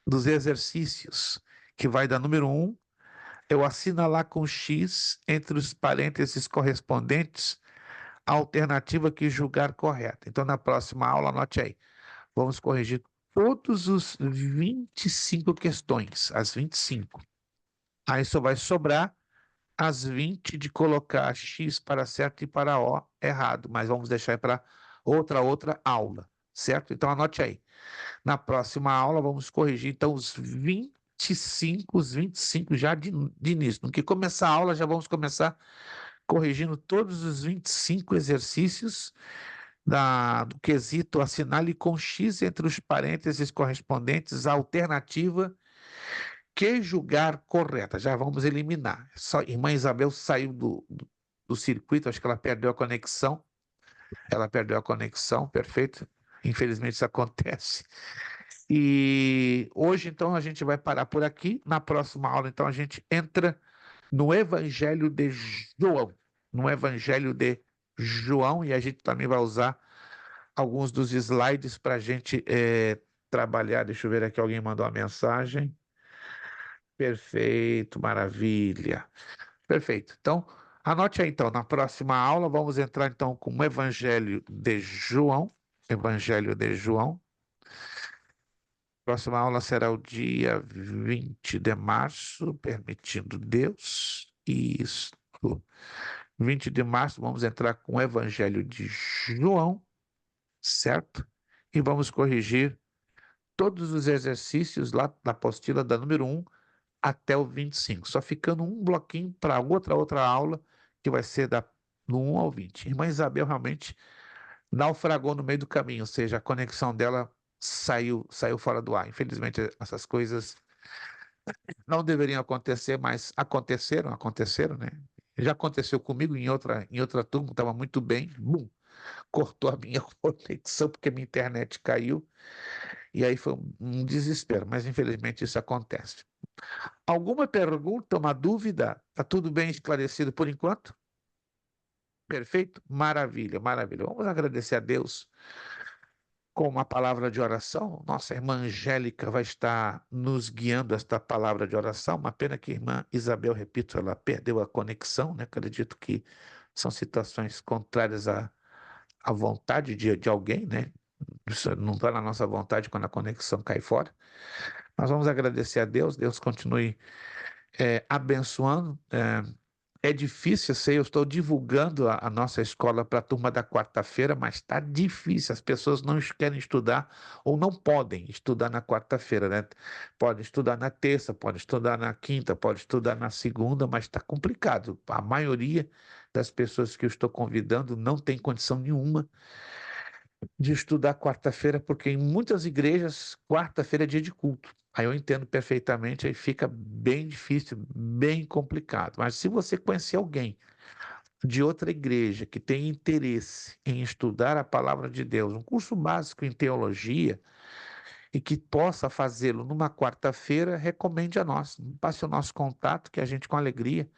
dos exercícios, que vai da número 1, eu assinalar com X entre os parênteses correspondentes a alternativa que julgar correta. Então, na próxima aula, anote aí, vamos corrigir todos os 25 questões, as 25. Aí só vai sobrar as 20 de colocar X para certo e para O errado, mas vamos deixar para outra aula, certo? Então anote aí. Na próxima aula vamos corrigir então os 25 já de início. No que começar a aula já vamos começar corrigindo todos os 25 exercícios do quesito assinale com X entre os parênteses correspondentes à alternativa que julgar correta. Já vamos eliminar. Só, irmã Isabel saiu do circuito, acho que ela perdeu a conexão. Ela perdeu a conexão, perfeito. Infelizmente isso acontece. E hoje, então, a gente vai parar por aqui. Na próxima aula, então, a gente entra no Evangelho de João. No Evangelho de João, e a gente também vai usar alguns dos slides para a gente trabalhar. Deixa eu ver aqui, alguém mandou uma mensagem. Perfeito, maravilha. Perfeito. Então, anote aí, então, na próxima aula, vamos entrar, então, com o Evangelho de João. Evangelho de João. Próxima aula será o dia 20 de março, permitindo Deus. Isso. 20 de março, vamos entrar com o Evangelho de João, certo? E vamos corrigir todos os exercícios lá da apostila da número 1 até o 25. Só ficando um bloquinho para outra aula, que vai ser do 1 ao 20. Irmã Isabel realmente naufragou no meio do caminho, ou seja, a conexão dela saiu fora do ar. Infelizmente, essas coisas não deveriam acontecer, mas aconteceram, né? Já aconteceu comigo em outra turma, estava muito bem, bum, cortou a minha conexão porque a minha internet caiu, e aí foi um desespero, mas infelizmente isso acontece. Alguma pergunta, uma dúvida? Está tudo bem esclarecido por enquanto? Perfeito? Maravilha, maravilha. Vamos agradecer a Deus com uma palavra de oração. Nossa irmã Angélica vai estar nos guiando esta palavra de oração. Uma pena que a irmã Isabel, repito, ela perdeu a conexão, né? Acredito que são situações contrárias à vontade de alguém, né? Isso não está na nossa vontade quando a conexão cai fora. Nós vamos agradecer a Deus. Deus continue abençoando. É difícil, eu sei, eu estou divulgando a nossa escola para a turma da quarta-feira, mas está difícil, as pessoas não querem estudar ou não podem estudar na quarta-feira, né? Podem estudar na terça, podem estudar na quinta, podem estudar na segunda, mas está complicado. A maioria das pessoas que eu estou convidando não tem condição nenhuma de estudar quarta-feira, porque em muitas igrejas, quarta-feira é dia de culto. Aí eu entendo perfeitamente, aí fica bem difícil, bem complicado. Mas se você conhecer alguém de outra igreja que tem interesse em estudar a palavra de Deus, um curso básico em teologia, e que possa fazê-lo numa quarta-feira, recomende a nós. Passe o nosso contato, que a gente, com alegria,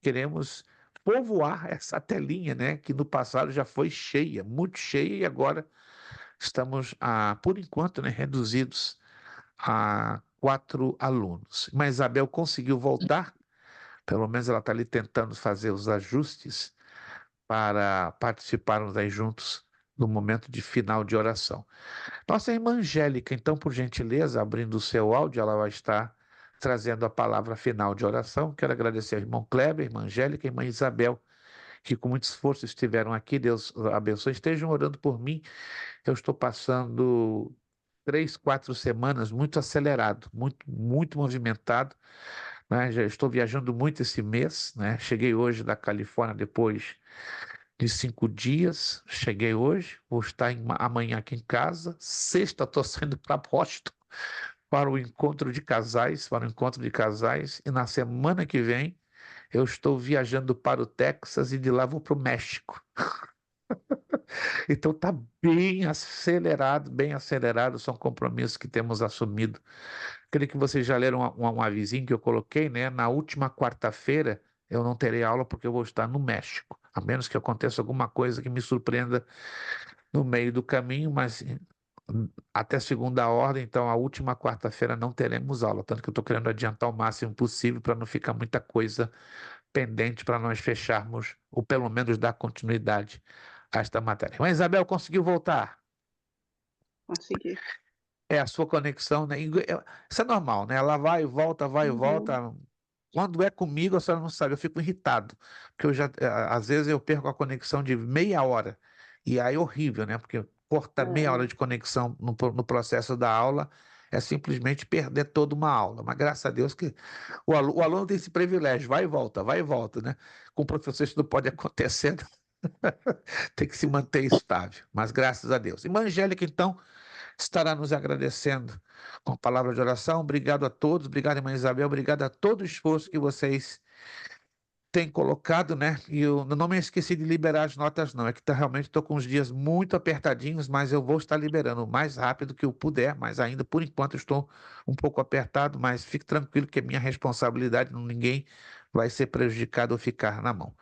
queremos povoar essa telinha, né? Que no passado já foi cheia, muito cheia, e agora estamos, por enquanto, né, reduzidos a 4 alunos. Mas Isabel conseguiu voltar, pelo menos ela está ali tentando fazer os ajustes para participarmos aí juntos no momento de final de oração. Nossa irmã Angélica, então, por gentileza, abrindo o seu áudio, ela vai estar trazendo a palavra final de oração. Quero agradecer ao irmão Kleber, irmã Angélica e irmã Isabel, que com muito esforço estiveram aqui. Deus abençoe. Estejam orando por mim. Eu estou passando 3, 4 semanas muito acelerado, muito, muito movimentado, né? Já estou viajando muito esse mês, né? Cheguei hoje da Califórnia depois de 5 dias. Cheguei hoje, vou estar amanhã aqui em casa. Sexta, estou saindo para Boston para o encontro de casais, e na semana que vem eu estou viajando para o Texas e de lá vou para o México. Então está bem acelerado, são compromissos que temos assumido. Creio que vocês já leram um avisinho que eu coloquei, né? Na última quarta-feira eu não terei aula porque eu vou estar no México, a menos que aconteça alguma coisa que me surpreenda no meio do caminho, mas até segunda ordem, então a última quarta-feira não teremos aula, tanto que eu estou querendo adiantar o máximo possível para não ficar muita coisa pendente para nós fecharmos, ou pelo menos dar continuidade a esta matéria. Mas Isabel conseguiu voltar? Consegui. É a sua conexão, né? Isso é normal, né? Ela vai e volta, vai e Uhum. volta. Quando é comigo, a senhora não sabe, eu fico irritado, porque às vezes eu perco a conexão de meia hora, e aí é horrível, né? Porque cortar meia hora de conexão no processo da aula é simplesmente perder toda uma aula. Mas graças a Deus que o aluno tem esse privilégio, vai e volta, né? Com o professor isso não pode acontecer, tem que se manter estável, mas graças a Deus. Irmã Angélica, então, estará nos agradecendo com a palavra de oração. Obrigado a todos, obrigado, irmã Isabel, obrigado a todo o esforço que vocês têm colocado, né? E eu não me esqueci de liberar as notas, não. É que realmente estou com os dias muito apertadinhos, mas eu vou estar liberando o mais rápido que eu puder, mas ainda, por enquanto, estou um pouco apertado, mas fique tranquilo que é minha responsabilidade, ninguém vai ser prejudicado ou ficar na mão.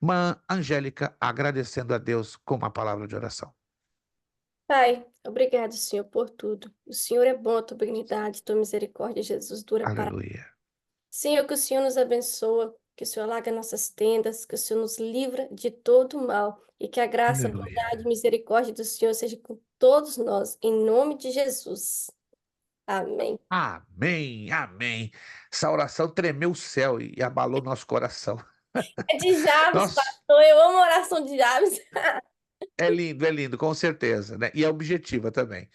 Irmã Angélica, agradecendo a Deus com uma palavra de oração. Pai, obrigado, Senhor, por tudo. O Senhor é bom, a tua benignidade, tua misericórdia, Jesus, dura para. Aleluia. Senhor, que o Senhor nos abençoa, que o Senhor alaga nossas tendas, que o Senhor nos livra de todo o mal e que a graça, a Aleluia. bondade e misericórdia do Senhor seja com todos nós, em nome de Jesus. Amém. Amém, amém. Essa oração tremeu o céu e abalou nosso coração. É de Jabes, Nossa, pastor. Eu amo a oração de Jabes. é lindo, com certeza, né? E é objetiva também.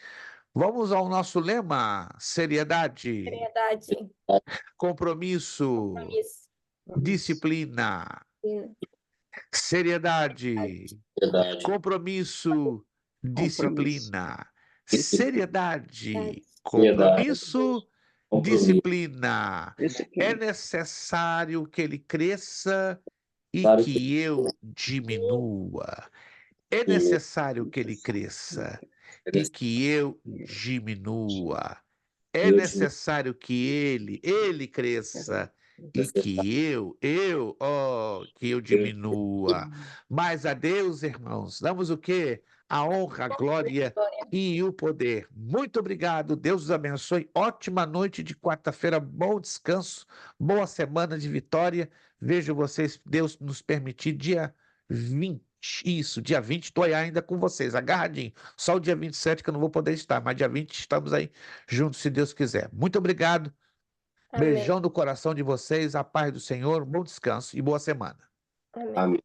Vamos ao nosso lema: seriedade, Verdade. compromisso, Isso. disciplina. seriedade, Verdade. compromisso, disciplina. Seriedade, Seriedade. compromisso, Compromisso. disciplina. É Disciplina. necessário que ele cresça e Claro que eu diminua. É que necessário que ele cresça e que eu diminua. É eu necessário que ele cresça e que que eu diminua. Mas a Deus, irmãos, damos o quê? A honra, a glória e o poder. Muito obrigado, Deus os abençoe. Ótima noite de quarta-feira, bom descanso, boa semana de vitória. Vejo vocês, Deus nos permitir, dia 20. Isso, dia 20, estou ainda com vocês, agarradinho. Só o dia 27 que eu não vou poder estar, mas dia 20 estamos aí juntos, se Deus quiser. Muito obrigado. Amém. Beijão no coração de vocês, a paz do Senhor, bom descanso e boa semana. Amém. Amém.